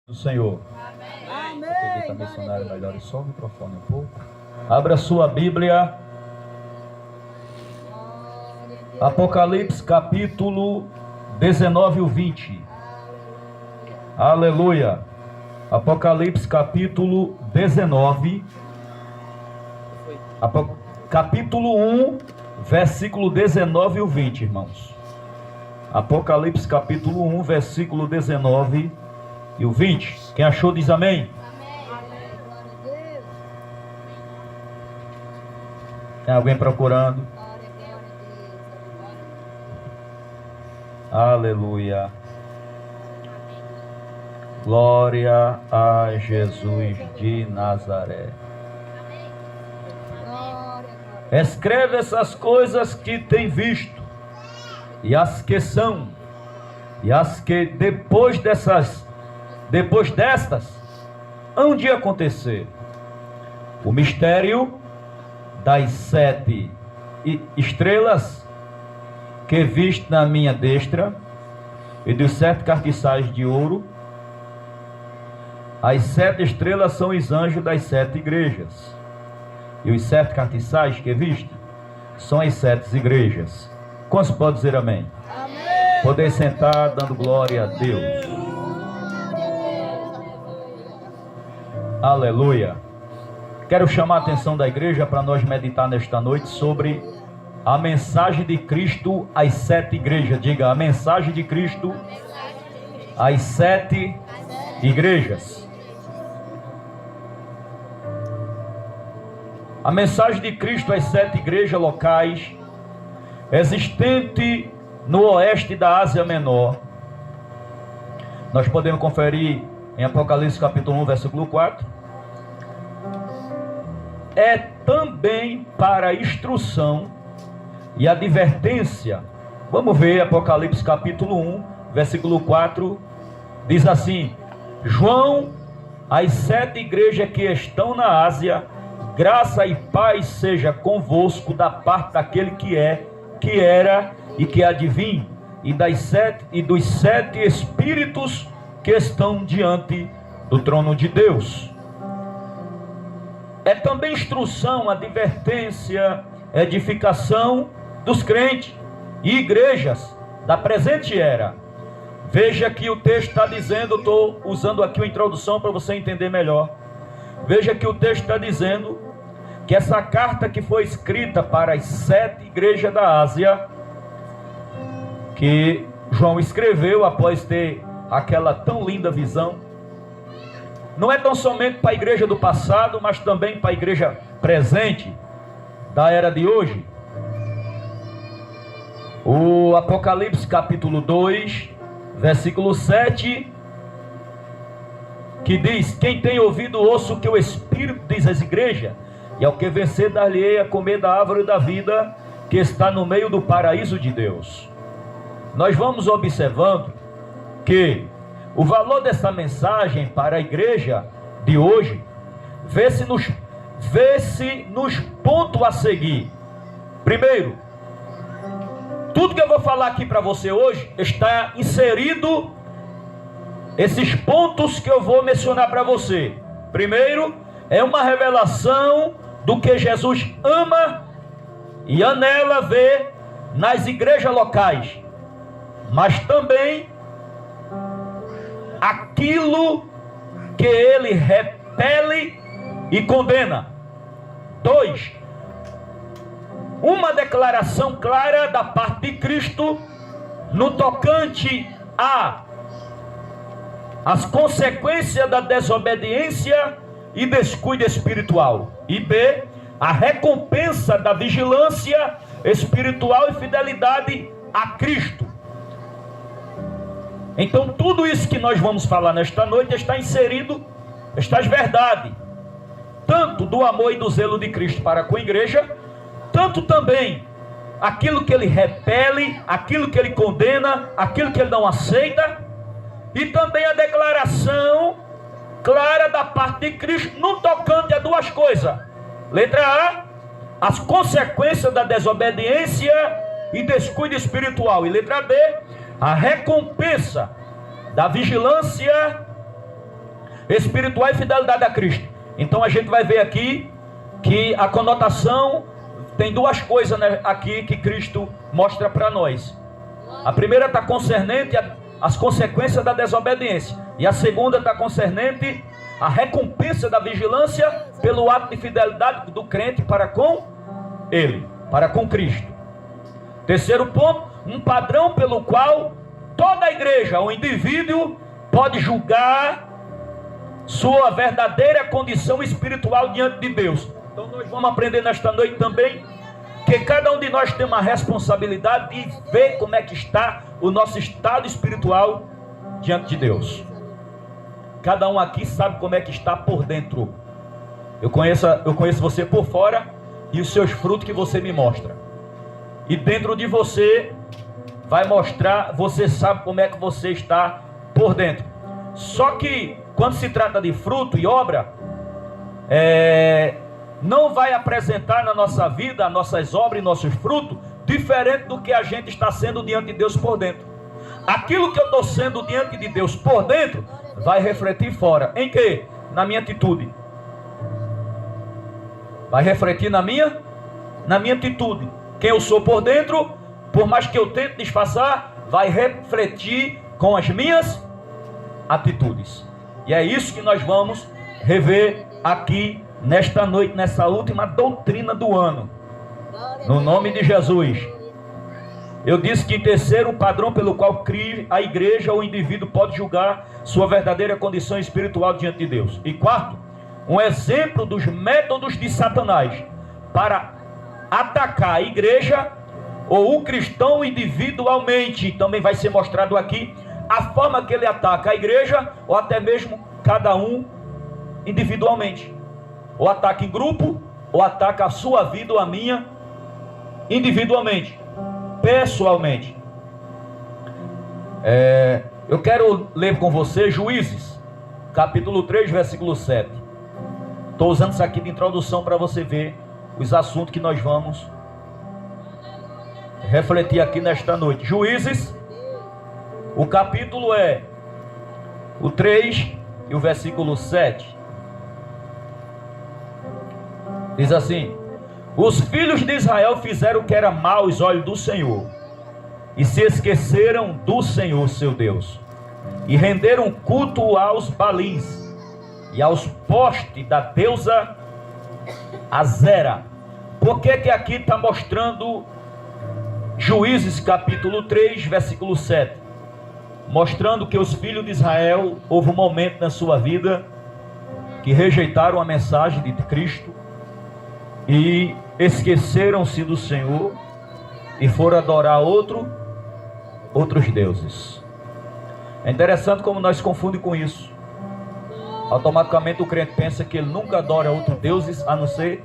Do Senhor. Amém. Acredita, missionário, melhore só o microfone um pouco. Abra sua Bíblia. Apocalipse capítulo 19 e 20. Aleluia. Apocalipse capítulo 19. Capítulo 1, versículo 19 e 20, irmãos. Apocalipse capítulo 1, versículo 19 e o 20. Quem achou diz amém. Amém. Glória a Deus. Tem alguém procurando? Glória a Deus. Aleluia. Glória a Jesus de Nazaré. Glória. Escreve essas coisas que tem visto, e as que são, e as que depois destas hão de acontecer. O mistério das 7 estrelas que viste na minha destra, e dos 7 cartiçais de ouro. As 7 estrelas são os anjos das 7 igrejas, e os 7 cartiçais que viste são as 7 igrejas. Quantos pode dizer amém? Amém. Poder sentar dando glória a Deus. Aleluia. Quero chamar a atenção da igreja para nós meditar nesta noite sobre a mensagem de Cristo às 7 igrejas. Diga, a mensagem de Cristo às 7 igrejas. A mensagem de Cristo às 7 igrejas locais existente no oeste da Ásia Menor. Nós podemos conferir em Apocalipse capítulo 1, versículo 4. É também para instrução e advertência. Vamos ver Apocalipse capítulo 1, versículo 4. Diz assim: João, às 7 igrejas que estão na Ásia, graça e paz seja convosco da parte daquele que é, que era e que há de vir, e dos 7 espíritos que estão diante do trono de Deus. É também instrução, advertência, edificação dos crentes e igrejas da presente era. Veja que o texto está dizendo, estou usando aqui uma introdução para você entender melhor. Veja que o texto está dizendo que essa carta que foi escrita para as 7 igrejas da Ásia, que João escreveu após ter aquela tão linda visão, não é tão somente para a igreja do passado, mas também para a igreja presente, da era de hoje. O Apocalipse capítulo 2, versículo 7, que diz: quem tem ouvido, ouça o que o Espírito diz às igrejas, e ao que vencer, dar-lhe a comer da árvore da vida, que está no meio do paraíso de Deus. Nós vamos observando que o valor dessa mensagem para a igreja de hoje vê-se nos pontos a seguir. Primeiro, tudo que eu vou falar aqui para você hoje está inserido, esses pontos que eu vou mencionar para você. Primeiro, é uma revelação do que Jesus ama e anela ver nas igrejas locais, mas também aquilo que ele repele e condena. 2, uma declaração clara da parte de Cristo no tocante às consequências da desobediência e descuido espiritual. E B, a recompensa da vigilância espiritual e fidelidade a Cristo. Então tudo isso que nós vamos falar nesta noite está inserido, estas verdades, tanto do amor e do zelo de Cristo para com a igreja, tanto também aquilo que ele repele, aquilo que ele condena, aquilo que ele não aceita, e também a declaração clara da parte de Cristo no tocante a duas coisas. Letra A, as consequências da desobediência e descuido espiritual. E letra B, a recompensa da vigilância espiritual e fidelidade a Cristo. Então a gente vai ver aqui que a conotação tem duas coisas, né, aqui que Cristo mostra para nós. A primeira está concernente às consequências da desobediência, e a segunda está concernente à recompensa da vigilância pelo ato de fidelidade do crente para com Ele, para com Cristo. Terceiro ponto, um padrão pelo qual toda a igreja, o indivíduo, pode julgar sua verdadeira condição espiritual diante de Deus. Então nós vamos aprender nesta noite também que cada um de nós tem uma responsabilidade de ver como é que está o nosso estado espiritual diante de Deus. Cada um aqui sabe como é que está por dentro. Eu conheço você por fora e os seus frutos que você me mostra. E dentro de você vai mostrar, você sabe como é que você está por dentro. Só que quando se trata de fruto e obra, não vai apresentar na nossa vida, nossas obras e nossos frutos, diferente do que a gente está sendo diante de Deus por dentro. Aquilo que eu estou sendo diante de Deus por dentro, vai refletir fora. Em quê? Na minha atitude. Vai refletir na minha atitude. Quem eu sou por dentro, por mais que eu tente disfarçar, vai refletir com as minhas atitudes. E é isso que nós vamos rever aqui nesta noite, nessa última doutrina do ano, no nome de Jesus. Eu disse que em terceiro, o padrão pelo qual a igreja ou o indivíduo pode julgar sua verdadeira condição espiritual diante de Deus. E quarto, um exemplo dos métodos de Satanás para atacar a igreja ou o cristão individualmente. Também vai ser mostrado aqui a forma que ele ataca a igreja, ou até mesmo cada um individualmente. Ou ataca em grupo, ou ataca a sua vida ou a minha individualmente, pessoalmente. Eu quero ler com você Juízes, capítulo 3, versículo 7. Estou usando isso aqui de introdução para você ver os assuntos que nós vamos refletir aqui nesta noite. Juízes, o capítulo é o 3 e o versículo 7. Diz assim: os filhos de Israel fizeram o que era mal aos olhos do Senhor, e se esqueceram do Senhor seu Deus, e renderam culto aos balins e aos postes da deusa Azera. Por que que aqui está mostrando Juízes capítulo 3, versículo 7? Mostrando que os filhos de Israel, houve um momento na sua vida que rejeitaram a mensagem de Cristo e esqueceram-se do Senhor e foram adorar outros deuses. É interessante como nós confundimos com isso. Automaticamente o crente pensa que ele nunca adora outros deuses a não ser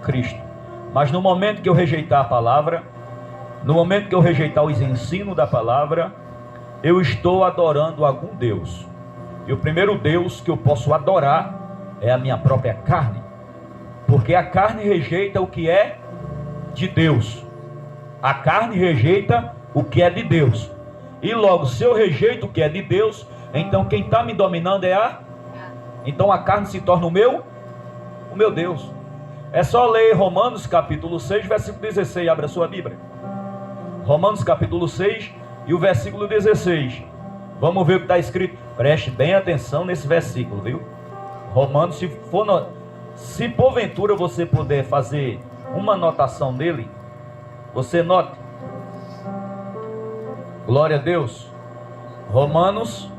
Cristo. Mas no momento que eu rejeitar a palavra, no momento que eu rejeitar os ensinos da palavra, eu estou adorando algum Deus. E o primeiro Deus que eu posso adorar é a minha própria carne. Porque a carne rejeita o que é de Deus. A carne rejeita o que é de Deus. E logo, se eu rejeito o que é de Deus, então quem está me dominando então a carne se torna o meu Deus. É só ler Romanos capítulo 6, versículo 16. Abra a sua Bíblia. Romanos capítulo 6 e o versículo 16. Vamos ver o que está escrito. Preste bem atenção nesse versículo, viu? Romanos, se porventura você puder fazer uma anotação nele, você note. Glória a Deus. Romanos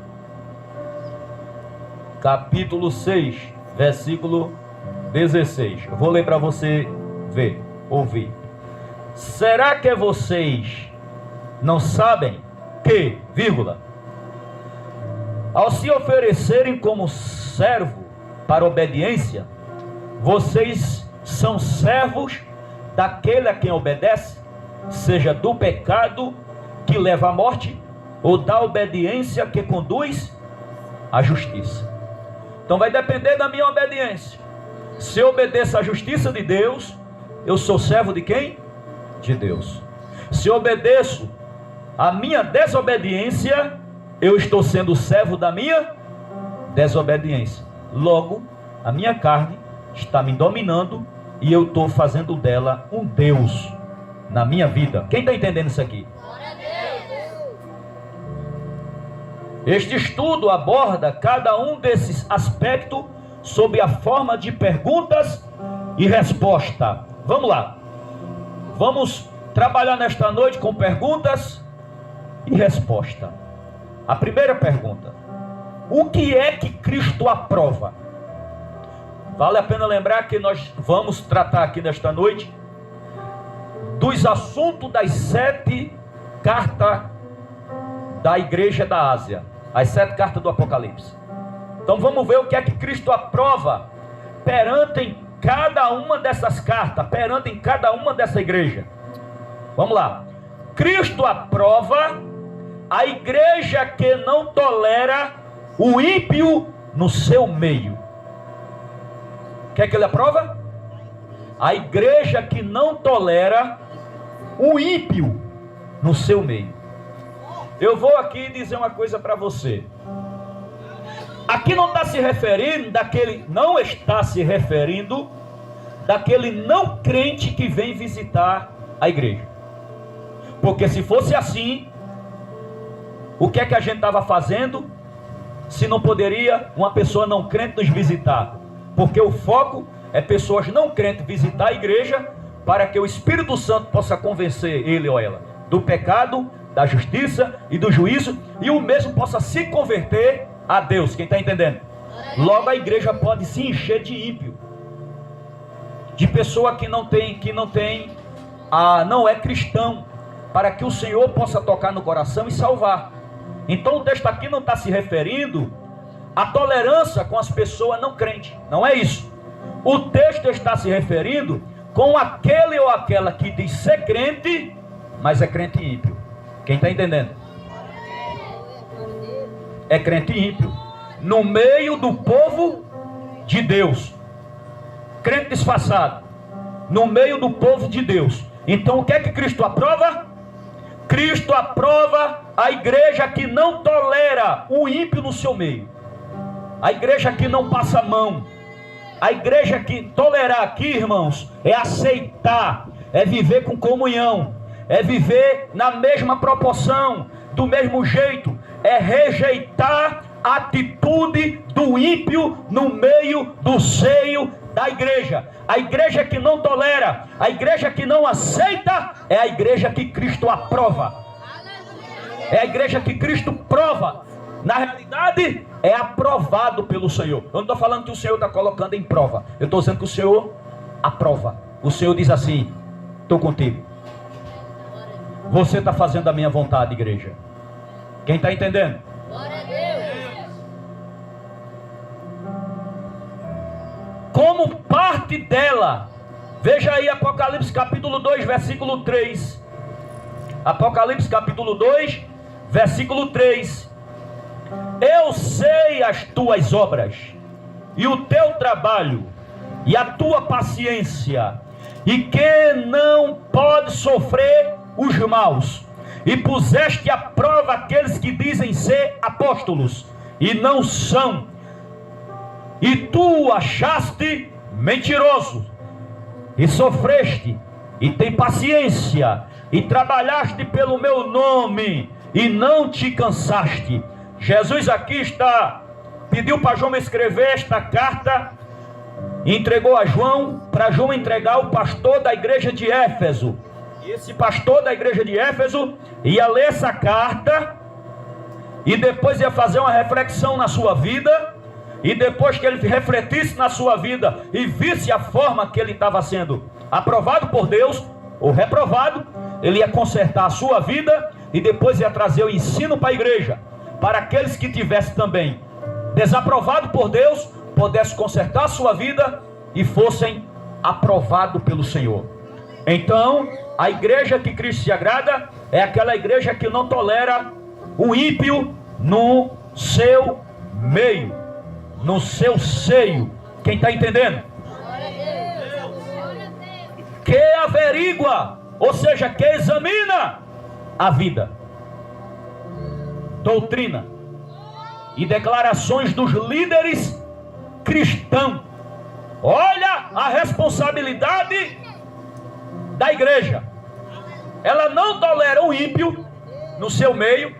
capítulo 6, versículo 16. Eu vou ler para você ver, ouvir. Será que vocês não sabem que, ao se oferecerem como servo para obediência, vocês são servos daquele a quem obedece, seja do pecado que leva à morte, ou da obediência que conduz à justiça. Então vai depender da minha obediência. Se eu obedeço à justiça de Deus, eu sou servo de quem? De Deus. Se eu obedeço à minha desobediência, eu estou sendo servo da minha desobediência. Logo, a minha carne está me dominando e eu estou fazendo dela um Deus na minha vida. Quem está entendendo isso aqui? Este estudo aborda cada um desses aspectos sob a forma de perguntas e resposta. Vamos lá. Vamos trabalhar nesta noite com perguntas e resposta. A primeira pergunta: o que é que Cristo aprova? Vale a pena lembrar que nós vamos tratar aqui nesta noite dos assuntos das 7 cartas da igreja da Ásia, as 7 cartas do Apocalipse. Então vamos ver o que é que Cristo aprova perante cada uma dessas cartas, perante cada uma dessa igreja. Vamos lá. Cristo aprova a igreja que não tolera o ímpio no seu meio. O que é que ele aprova? A igreja que não tolera o ímpio no seu meio. Eu vou aqui dizer uma coisa para você. Aqui não está se referindo daquele, não está se referindo daquele não crente que vem visitar a igreja. Porque se fosse assim, o que é que a gente estava fazendo se não poderia uma pessoa não crente nos visitar? Porque o foco é pessoas não crentes visitar a igreja para que o Espírito Santo possa convencer ele ou ela do pecado, da justiça e do juízo, e o mesmo possa se converter a Deus. Quem está entendendo? Logo a igreja pode se encher de ímpio, de pessoa que não é cristão, para que o Senhor possa tocar no coração e salvar. Então o texto aqui não está se referindo à tolerância com as pessoas não crentes, não é isso. O texto está se referindo com aquele ou aquela que diz ser crente, mas é crente ímpio. Quem está entendendo? É crente ímpio no meio do povo de Deus, crente disfarçado no meio do povo de Deus. Então o que é que Cristo aprova? Cristo aprova a igreja que não tolera o ímpio no seu meio, a igreja que não passa a mão, a igreja que tolerar aqui, irmãos, é aceitar, é viver com comunhão, é viver na mesma proporção, do mesmo jeito, é rejeitar a atitude do ímpio no meio do seio da igreja. A igreja que não tolera, a igreja que não aceita, é a igreja que Cristo aprova. É a igreja que Cristo prova. Na realidade, é aprovado pelo Senhor. Eu não estou falando que o Senhor está colocando em prova. Eu estou dizendo que o Senhor aprova. O Senhor diz assim: estou contigo. Você está fazendo a minha vontade, igreja. Quem está entendendo? Glória a Deus. Como parte dela, veja aí Apocalipse capítulo 2, versículo 3. Apocalipse capítulo 2, versículo 3. Eu sei as tuas obras, e o teu trabalho, e a tua paciência, e que não pode sofrer os maus, e puseste à prova aqueles que dizem ser apóstolos, e não são, e tu achaste mentiroso, e sofreste, e tem paciência, e trabalhaste pelo meu nome, e não te cansaste. Jesus aqui pediu para João escrever esta carta, e entregou a João, para João entregar ao pastor da igreja de Éfeso. E esse pastor da igreja de Éfeso ia ler essa carta, e depois ia fazer uma reflexão na sua vida, e depois que ele refletisse na sua vida, e visse a forma que ele estava sendo aprovado por Deus, ou reprovado, ele ia consertar a sua vida, e depois ia trazer o ensino para a igreja, para aqueles que tivessem também desaprovado por Deus, pudessem consertar a sua vida e fossem aprovados pelo Senhor. Então, a igreja que Cristo se agrada é aquela igreja que não tolera o ímpio no seu meio, no seu seio. Quem está entendendo? Que averigua, ou seja, que examina a vida, doutrina, e declarações dos líderes cristãos. Olha a responsabilidade da igreja. Ela não tolera o ímpio no seu meio,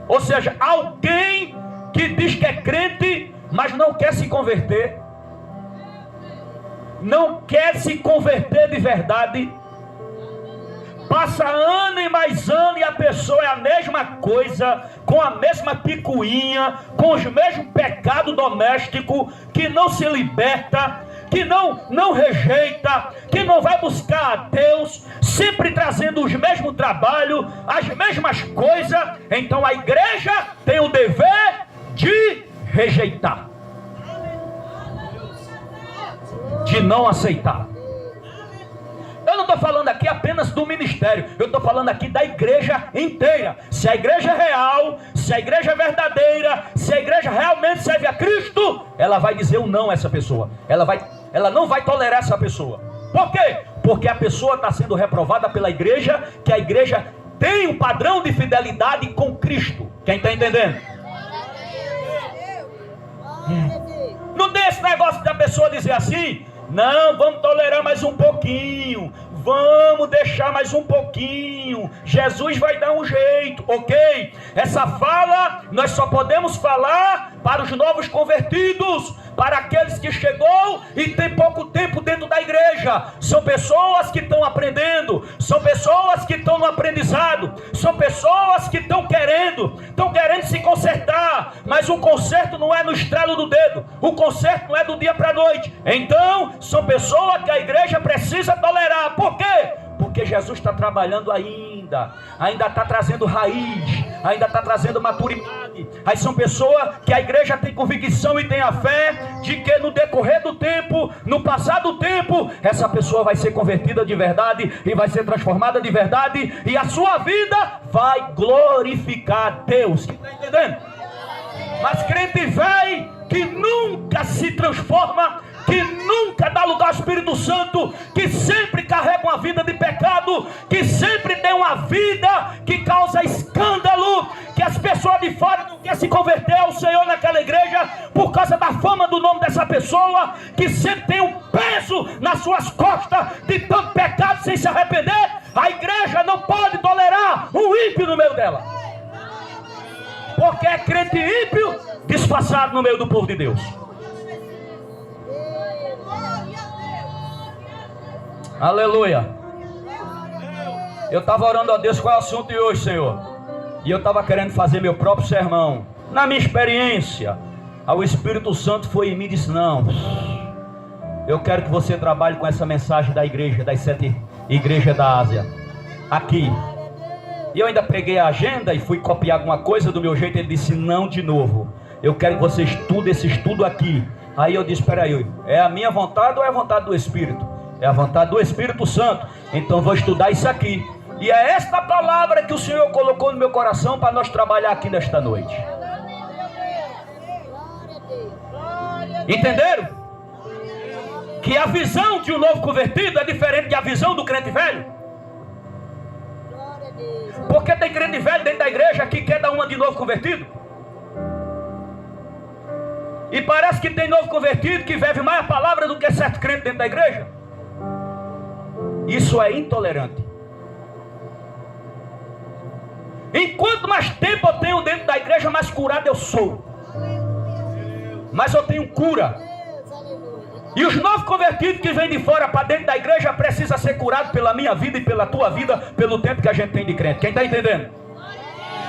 ou seja, alguém que diz que é crente, mas não quer se converter, não quer se converter de verdade. Passa ano e mais ano e a pessoa é a mesma coisa, com a mesma picuinha, com os mesmos pecados domésticos, que não se liberta, que não rejeita, que não vai buscar a Deus, sempre trazendo os mesmos trabalhos, as mesmas coisas. Então a igreja tem o dever de rejeitar, de não aceitar. Eu não estou falando aqui apenas do ministério, eu estou falando aqui da igreja inteira. Se a igreja é real, se a igreja é verdadeira, se a igreja realmente serve a Cristo, ela vai dizer um não a essa pessoa. Ela não vai tolerar essa pessoa. Por quê? Porque a pessoa está sendo reprovada pela igreja, que a igreja tem um padrão de fidelidade com Cristo. Quem está entendendo? Não tem esse negócio da pessoa dizer assim: não, vamos tolerar mais um pouquinho, vamos deixar mais um pouquinho, Jesus vai dar um jeito, ok? Essa fala nós só podemos falar para os novos convertidos, para aqueles que chegou e tem pouco tempo dentro da igreja. São pessoas que estão aprendendo, são pessoas que estão no aprendizado, são pessoas que estão querendo se consertar, mas o conserto não é no estralo do dedo, o conserto não é do dia para a noite. Então são pessoas que a igreja precisa tolerar. Por quê? Porque Jesus está trabalhando ainda está trazendo raiz, ainda está trazendo maturidade. Aí são pessoas que a igreja tem convicção e tem a fé de que no decorrer do tempo, no passar do tempo, essa pessoa vai ser convertida de verdade e vai ser transformada de verdade, e a sua vida vai glorificar a Deus. Está entendendo? Mas crente velho que nunca se transforma, que nunca dá lugar ao Espírito Santo, que sempre carrega uma vida de pecado, que sempre tem uma vida que causa escândalo, que as pessoas de fora não querem se converter ao Senhor naquela igreja por causa da fama do nome dessa pessoa, que sempre tem um peso nas suas costas de tanto pecado sem se arrepender. A igreja não pode tolerar um ímpio no meio dela, porque é crente ímpio disfarçado no meio do povo de Deus. Aleluia. Eu estava orando a Deus qual é o assunto de hoje, Senhor, e eu estava querendo fazer meu próprio sermão. Na minha experiência, o Espírito Santo foi em mim e disse: não, eu quero que você trabalhe com essa mensagem da igreja, das 7 igrejas da Ásia aqui. E eu ainda peguei a agenda e fui copiar alguma coisa do meu jeito. Ele disse: não, de novo, eu quero que você estude esse estudo aqui. Aí eu disse: espera aí, é a minha vontade ou é a vontade do Espírito? É a vontade do Espírito Santo. Então vou estudar isso aqui. E é esta palavra que o Senhor colocou no meu coração para nós trabalhar aqui nesta noite. Entenderam? Que a visão de um novo convertido é diferente da visão do crente velho. Porque tem crente velho dentro da igreja que quer dar uma de novo convertido. E parece que tem novo convertido que vive mais a palavra do que certo crente dentro da igreja. Isso é intolerante. Enquanto mais tempo eu tenho dentro da igreja, mais curado eu sou. Mas eu tenho cura. E os novos convertidos que vêm de fora para dentro da igreja precisam ser curados pela minha vida e pela tua vida, pelo tempo que a gente tem de crente. Quem está entendendo?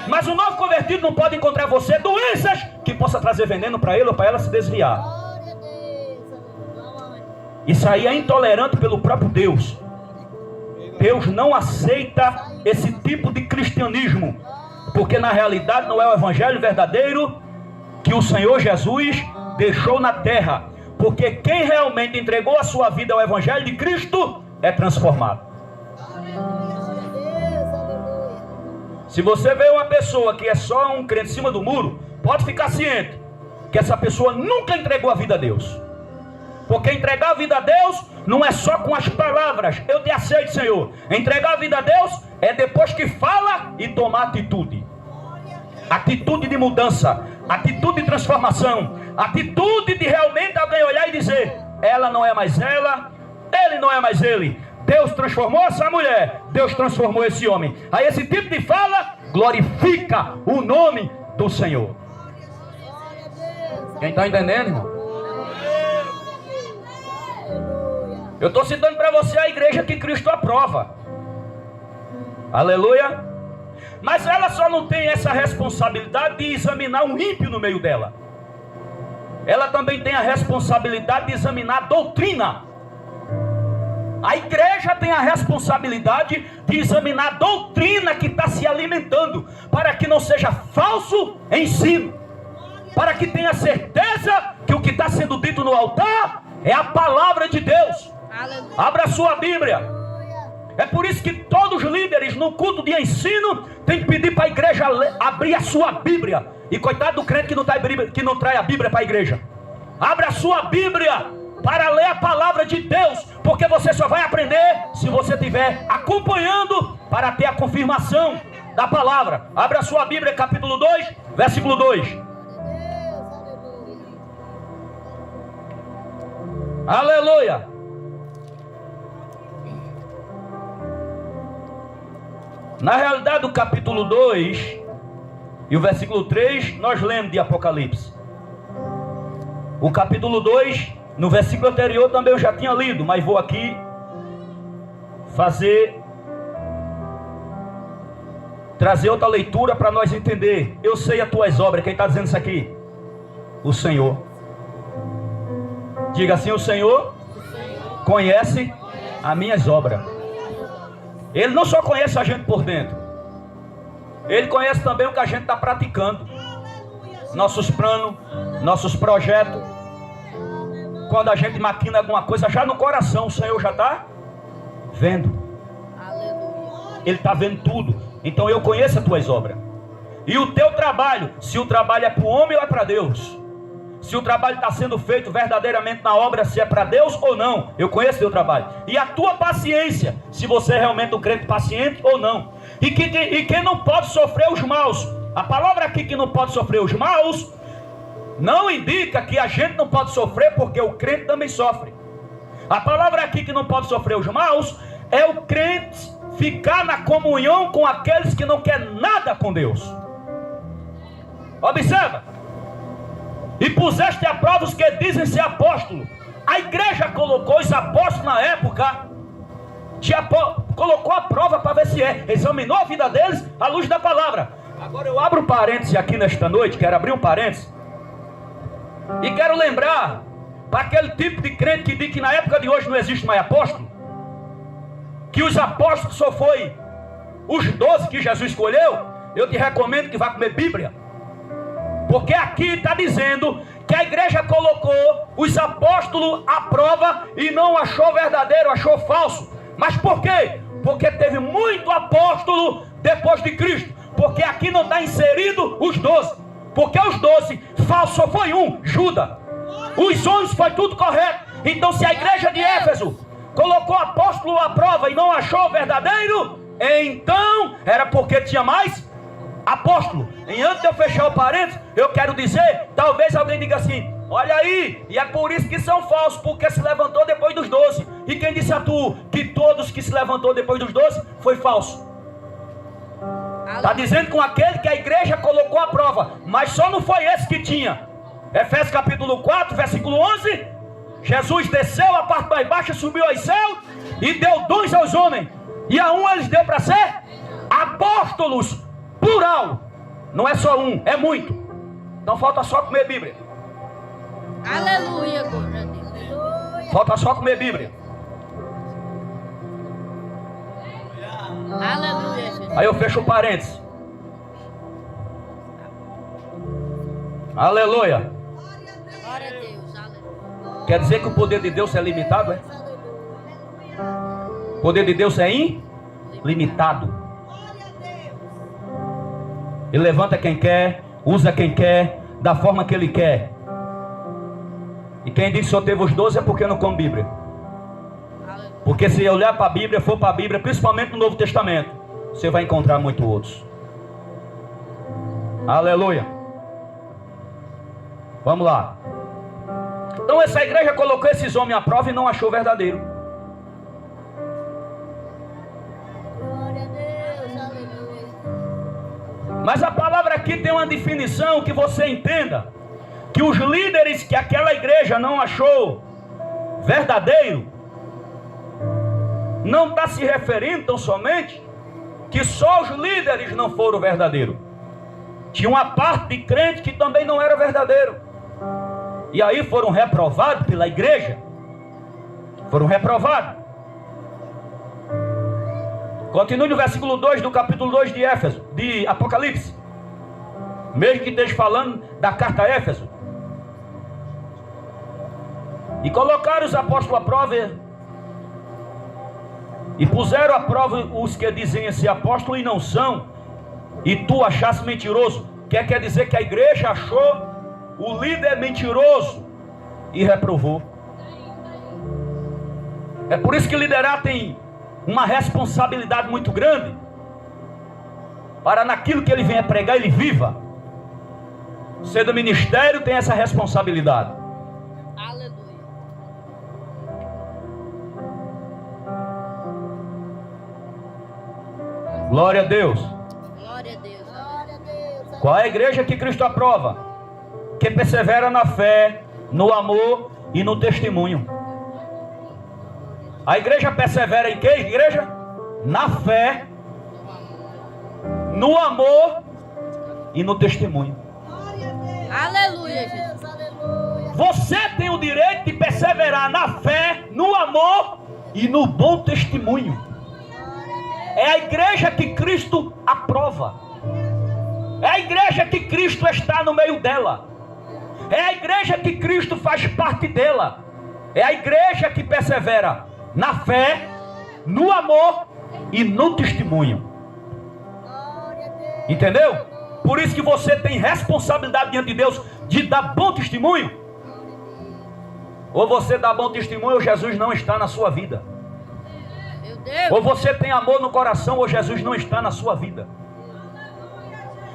Mas o novo convertido não pode encontrar você doenças que possa trazer veneno para ele ou para ela se desviar. Isso aí é intolerante pelo próprio Deus. Deus não aceita esse tipo de cristianismo, porque na realidade não é o evangelho verdadeiro que o Senhor Jesus deixou na terra. Porque quem realmente entregou a sua vida ao evangelho de Cristo é transformado. Se você vê uma pessoa que é só um crente em cima do muro, pode ficar ciente que essa pessoa nunca entregou a vida a Deus. Porque entregar a vida a Deus não é só com as palavras: eu te aceito, Senhor. Entregar a vida a Deus é depois que fala e tomar atitude. Atitude de mudança, atitude de transformação, atitude de realmente alguém olhar e dizer: ela não é mais ela, ele não é mais ele. Deus transformou essa mulher, Deus transformou esse homem. Aí esse tipo de fala glorifica o nome do Senhor. Quem está entendendo, irmão? Eu estou citando para você a igreja que Cristo aprova. Aleluia. Mas ela só não tem essa responsabilidade de examinar um ímpio no meio dela. Ela também tem a responsabilidade de examinar a doutrina. A igreja tem a responsabilidade de examinar a doutrina que está se alimentando, para que não seja falso ensino, para que tenha certeza que o que está sendo dito no altar é a palavra de Deus. Abra a sua Bíblia. É por isso que todos os líderes no culto de ensino têm que pedir para a igreja abrir a sua Bíblia. E coitado do crente que não traz a Bíblia para a igreja. Abra a sua Bíblia para ler a palavra de Deus, porque você só vai aprender se você estiver acompanhando para ter a confirmação da palavra. Abra a sua Bíblia, capítulo 2, versículo 2. Aleluia. Na realidade, o capítulo 2 e o versículo 3 nós lemos de Apocalipse. O capítulo 2, no versículo anterior também eu já tinha lido, mas vou aqui trazer outra leitura para nós entender. Eu sei as tuas obras. Quem está dizendo isso aqui? O Senhor. Diga assim: o Senhor conhece as minhas obras. Ele não só conhece a gente por dentro, Ele conhece também o que a gente está praticando. Nossos planos, nossos projetos. Quando a gente maquina alguma coisa, já no coração, o Senhor já está vendo. Ele está vendo tudo. Então eu conheço as tuas obras. E o teu trabalho, se o trabalho é para o homem ou é para Deus. Se o trabalho está sendo feito verdadeiramente na obra, se é para Deus ou não. Eu conheço o teu trabalho. E a tua paciência, se você é realmente um crente paciente ou não. E quem não pode sofrer os maus. A palavra aqui que não pode sofrer os maus não indica que a gente não pode sofrer, porque o crente também sofre. A palavra aqui que não pode sofrer os maus é o crente ficar na comunhão com aqueles que não querem nada com Deus. Observa. E puseste a prova os que dizem ser apóstolo. A igreja colocou os apóstolos na época, colocou a prova para ver se examinou a vida deles à luz da palavra. Agora eu abro um parêntese aqui nesta noite, quero abrir um parêntese. E quero lembrar para aquele tipo de crente que diz que na época de hoje não existe mais apóstolo, que os apóstolos só foi os 12 que Jesus escolheu. Eu te recomendo que vá comer Bíblia. Porque aqui está dizendo que a igreja colocou os apóstolos à prova e não achou verdadeiro, achou falso. Mas por quê? Porque teve muito apóstolo depois de Cristo. Porque aqui não está inserido os 12. Porque os 12, falso só foi um, Judas. Os 11 foi tudo correto. Então se a igreja de Éfeso colocou apóstolo à prova e não achou verdadeiro, então era porque tinha mais apóstolo. E antes de eu fechar o parênteses, eu quero dizer, talvez alguém diga assim: olha aí, e é por isso que são falsos, porque se levantou depois dos 12. E quem disse a tu que todos que se levantou depois dos 12 foi falso? Está dizendo com aquele que a igreja colocou à prova, mas só não foi esse que tinha. Efésios capítulo 4, versículo 11. Jesus desceu a parte mais baixa, subiu aos céus e deu dons aos homens. E a um eles deu para ser apóstolos, plural. Não é só um, é muito. Então falta só comer Bíblia. Aleluia, glória a Deus. Falta só comer Bíblia. Aleluia, Jesus. Aí eu fecho o parênteses. Aleluia. Glória a Deus, aleluia. Quer dizer que o poder de Deus é limitado, é? O poder de Deus é ilimitado. Ele levanta quem quer, usa quem quer, da forma que ele quer. E quem diz que só teve os 12 é porque não come Bíblia. Porque se olhar para a Bíblia, for para a Bíblia, principalmente no Novo Testamento, você vai encontrar muitos outros. Aleluia. Vamos lá. Então essa igreja colocou esses homens à prova e não achou verdadeiro. Glória a Deus, aleluia. Mas a palavra aqui tem uma definição que você entenda. Que os líderes que aquela igreja não achou verdadeiro, não está se referindo tão somente que só os líderes não foram verdadeiros. Tinha uma parte de crente que também não era verdadeiro. E aí foram reprovados pela igreja. Foram reprovados. Continue no versículo 2 do capítulo 2 de Éfeso, de Apocalipse. Mesmo que esteja falando da carta a Éfeso. E colocaram os apóstolos à prova e puseram à prova os que dizem ser apóstolo e não são, e tu achaste mentiroso. Quer dizer que a igreja achou o líder mentiroso e reprovou. É por isso que liderar tem uma responsabilidade muito grande, para naquilo que ele vem a pregar, ele viva. Ser do ministério tem essa responsabilidade. Aleluia. Glória a Deus. Glória a Deus. Glória a Deus. Qual é a igreja que Cristo aprova? Que persevera na fé, no amor e no testemunho. A igreja persevera em quê, igreja? Na fé, no amor e no testemunho. Aleluia, Jesus. Aleluia. Você tem o direito de perseverar na fé, no amor e no bom testemunho. É a igreja que Cristo aprova. É a igreja que Cristo está no meio dela. É a igreja que Cristo faz parte dela. É a igreja que persevera na fé, no amor e no testemunho. Entendeu? Por isso que você tem responsabilidade diante de Deus de dar bom testemunho. Ou você dá bom testemunho ou Jesus não está na sua vida. Meu Deus. Ou você tem amor no coração ou Jesus não está na sua vida.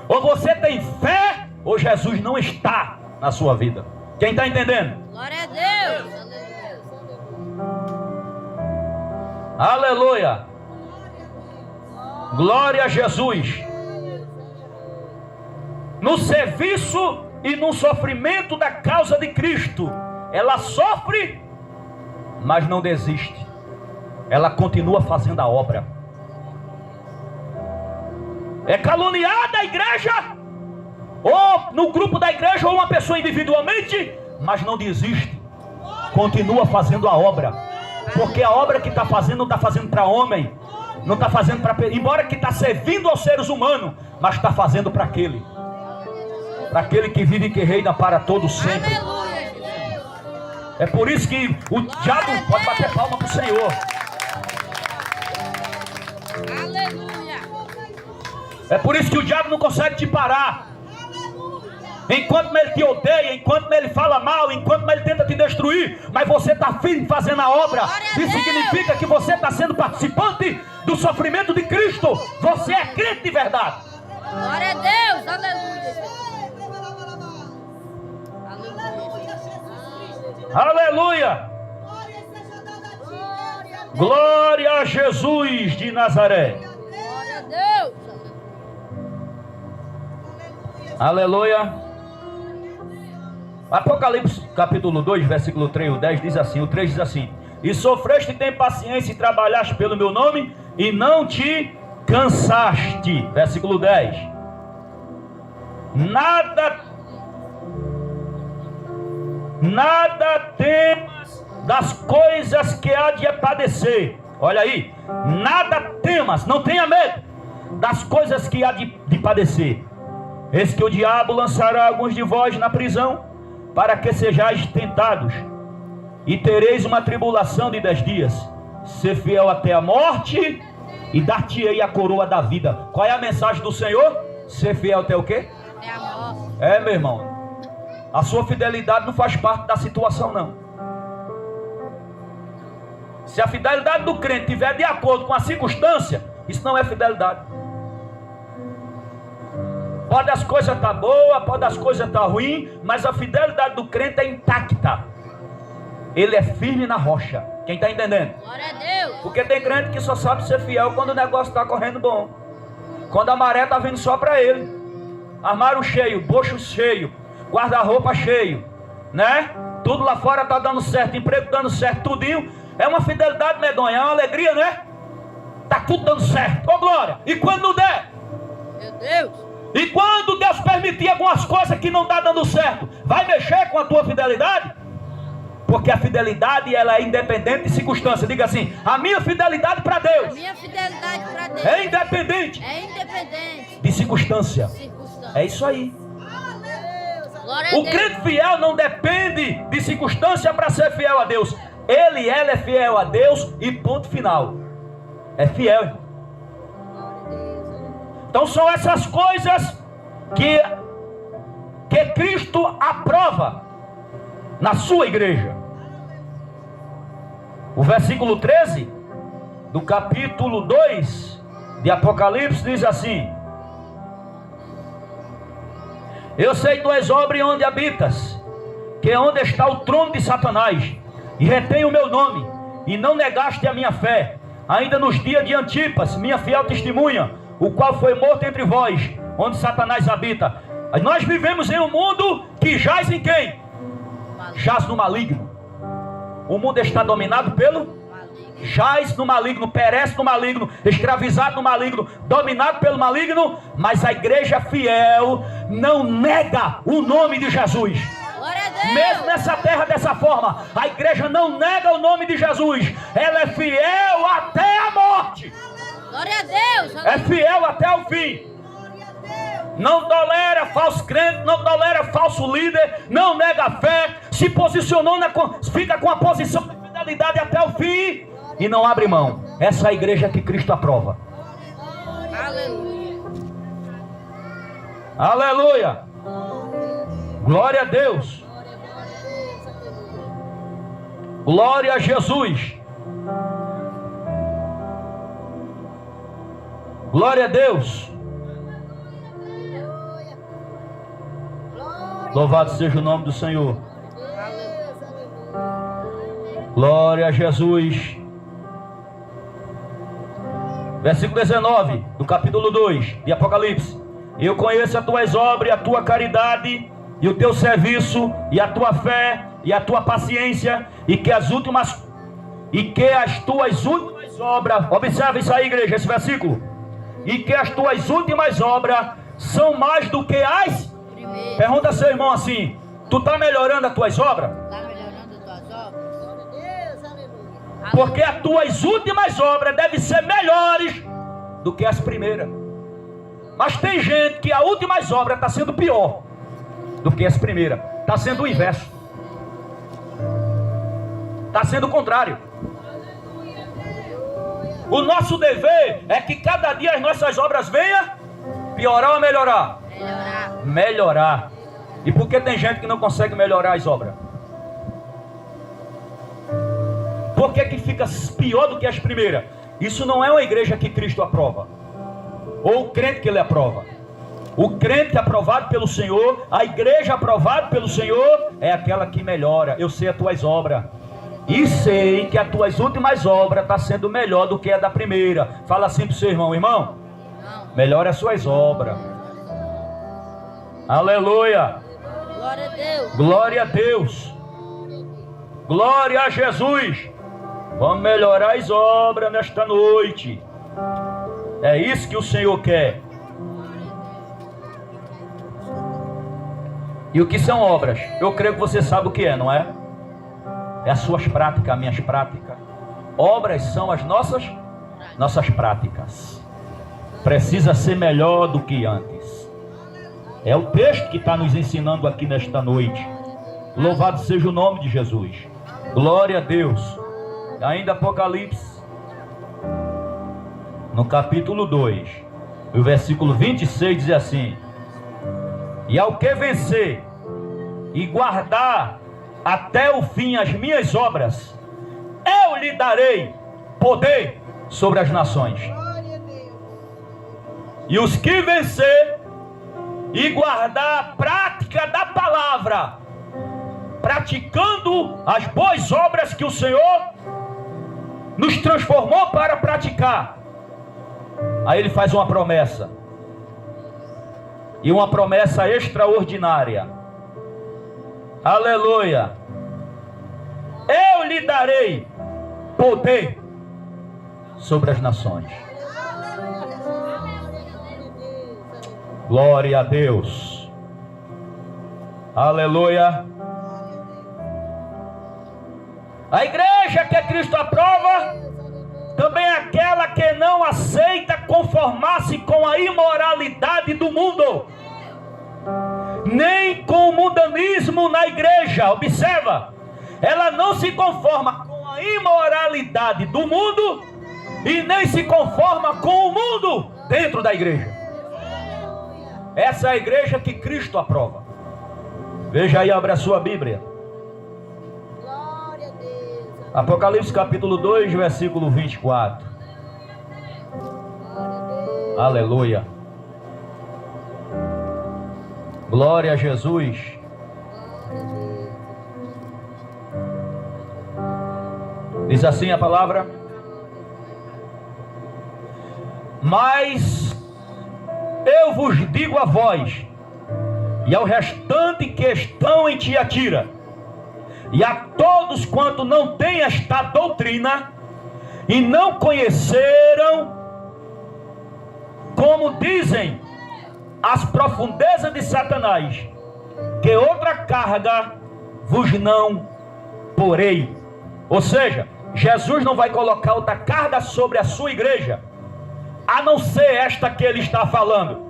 Ou você tem fé ou Jesus não está na sua vida. Quem está entendendo? Glória a Deus. Aleluia. Aleluia. Glória a Jesus. No serviço e no sofrimento da causa de Cristo, ela sofre, mas não desiste. Ela continua fazendo a obra. É caluniada a igreja, ou no grupo da igreja, ou uma pessoa individualmente, mas não desiste. Continua fazendo a obra. Porque a obra que está fazendo não está fazendo para homem, não está fazendo para... Embora que está servindo aos seres humanos, mas está fazendo para aquele que vive e que reina para todos sempre. Aleluia, Jesus. É por isso que o diabo pode bater palma para o Senhor. Aleluia. É por isso que o diabo não consegue te parar. Enquanto ele te odeia, enquanto ele fala mal, enquanto ele tenta te destruir, mas você está firme fazendo a obra. Isso significa que você está sendo participante do sofrimento de Cristo. Você é crente de verdade. Glória a Deus. Aleluia. Aleluia. Aleluia. Glória a Jesus de Nazaré. Glória a Deus. Aleluia. Apocalipse capítulo 2, versículo 3 e 10 diz assim, o 3 diz assim: e sofreste, tem paciência e trabalhaste pelo meu nome e não te cansaste. Versículo 10. Nada temas das coisas que há de padecer. Olha aí, nada temas, não tenha medo das coisas que há de padecer. Eis que o diabo lançará alguns de vós na prisão, para que sejais tentados, e tereis uma tribulação de 10 dias. Ser fiel até a morte, e dar-te-ei a coroa da vida. Qual é a mensagem do Senhor? Ser fiel até o quê? Até a morte. É, meu irmão. A sua fidelidade não faz parte da situação, não. Se a fidelidade do crente estiver de acordo com a circunstância, isso não é fidelidade. Pode as coisas estar boas, pode as coisas estar ruins, mas a fidelidade do crente é intacta. Ele é firme na rocha. Quem está entendendo? Glória a Deus. Porque tem crente que só sabe ser fiel quando o negócio está correndo bom. Quando a maré está vindo só para ele. Armário cheio, bocho cheio, guarda-roupa cheio, né? Tudo lá fora está dando certo, emprego dando certo, tudinho. É uma fidelidade medonha, é uma alegria, né? Está tudo dando certo. Ô glória! E quando não der? Meu Deus. E quando Deus permitir algumas coisas que não está dando certo, vai mexer com a tua fidelidade? Porque a fidelidade, ela é independente de circunstância. Diga assim: a minha fidelidade para A Deus minha fidelidade para Deus é independente é independente de circunstância. de circunstâncias. É isso aí. Glória a O Deus. crente fiel não depende de circunstância para ser fiel a Deus. Ela é fiel a Deus e ponto final. É fiel, irmão. Então são essas coisas que Cristo aprova na sua igreja. O versículo 13 do capítulo 2 de Apocalipse diz assim: eu sei tuas obras e onde habitas, que é onde está o trono de Satanás, e retém o meu nome, e não negaste a minha fé, ainda nos dias de Antipas, minha fiel testemunha, o qual foi morto entre vós, onde Satanás habita. Nós vivemos em um mundo que jaz em quem? Jaz no maligno. O mundo está dominado pelo jaz no maligno, perece no maligno, escravizado no maligno, dominado pelo maligno. Mas a igreja fiel não nega o nome de Jesus. Glória a Deus. Mesmo nessa terra dessa forma, a igreja não nega o nome de Jesus. Ela é fiel até a morte. Glória a Deus. É fiel até o fim. Não tolera falso crente, não tolera falso líder, não nega a fé, se posicionou, fica com a posição de fidelidade até o fim e não abre mão. Essa é a igreja que Cristo aprova. Aleluia. Aleluia. Glória a Deus. Glória a Jesus. Glória a Deus. Louvado seja o nome do Senhor. Glória a Jesus. Versículo 19 do capítulo 2 de Apocalipse: eu conheço as tuas obras, a tua caridade e o teu serviço e a tua fé e a tua paciência, e que as tuas últimas obras, observe isso aí, igreja, esse versículo, e que as tuas últimas obras são mais do que as. Pergunta a seu irmão assim: tu está melhorando as tuas obras? Está melhorando as tuas obras? Glória a Deus, aleluia. Porque as tuas últimas obras devem ser melhores do que as primeiras. Mas tem gente que a últimas obras está sendo pior do que as primeiras. Está sendo o inverso. Está sendo o contrário. O nosso dever é que cada dia as nossas obras venham piorar ou melhorar? Melhorar. E por que tem gente que não consegue melhorar as obras? Por que fica pior do que as primeiras? Isso não é uma igreja que Cristo aprova, ou o crente que ele aprova. O crente aprovado pelo Senhor, a igreja aprovada pelo Senhor, é aquela que melhora. Eu sei as tuas obras, e sei que as tuas últimas obras estão sendo melhor do que a da primeira. Fala assim para o seu irmão: irmão, melhore as suas obras. Aleluia. Glória a Deus. Glória a Deus. Glória a Jesus. Vamos melhorar as obras nesta noite. É isso que o Senhor quer. E o que são obras? Eu creio que você sabe o que é, não é? É as suas práticas, as minhas práticas. Obras são as nossas práticas. Precisa ser melhor do que antes. É o texto que está nos ensinando aqui nesta noite. Louvado seja o nome de Jesus. Glória a Deus. Ainda Apocalipse, no capítulo 2, o versículo 26 diz assim: e ao que vencer e guardar até o fim as minhas obras, eu lhe darei poder sobre as nações. E os que vencer e guardar a prática da palavra, praticando as boas obras que o Senhor nos transformou para praticar. Aí ele faz uma promessa, e uma promessa extraordinária. Aleluia! Eu lhe darei poder sobre as nações. Glória a Deus. Aleluia. A igreja que Cristo aprova também é aquela que não aceita conformar-se com a imoralidade do mundo, nem com o mundanismo na igreja. Observa, ela não se conforma com a imoralidade do mundo e nem se conforma com o mundo dentro da igreja. Essa é a igreja que Cristo aprova. Veja aí, abre a sua Bíblia. Apocalipse capítulo 2, versículo 24. Aleluia. Glória a Jesus. Diz assim a palavra: mas eu vos digo a vós e ao restante que estão em Tiatira, e a todos quanto não têm esta doutrina e não conheceram, como dizem, as profundezas de Satanás, que outra carga vos não porei. Ou seja, Jesus não vai colocar outra carga sobre a sua igreja, a não ser esta que ele está falando.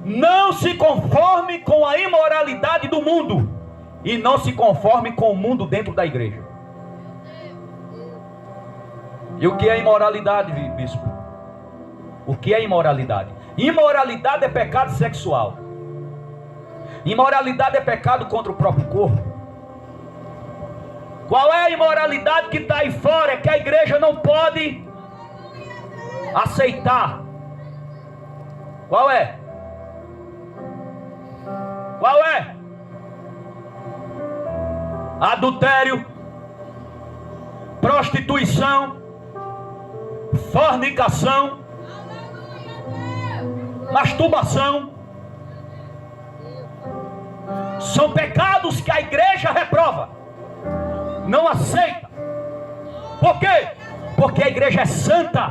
Não se conforme com a imoralidade do mundo, e não se conforme com o mundo dentro da igreja. E o que é imoralidade, bispo? O que é imoralidade? Imoralidade é pecado sexual. Imoralidade é pecado contra o próprio corpo. Qual é a imoralidade que está aí fora? É que a igreja não pode aceitar. Qual é? Qual é? Adultério, prostituição, fornicação, masturbação. São pecados que a igreja reprova, não aceita. Por quê? Porque a igreja é santa,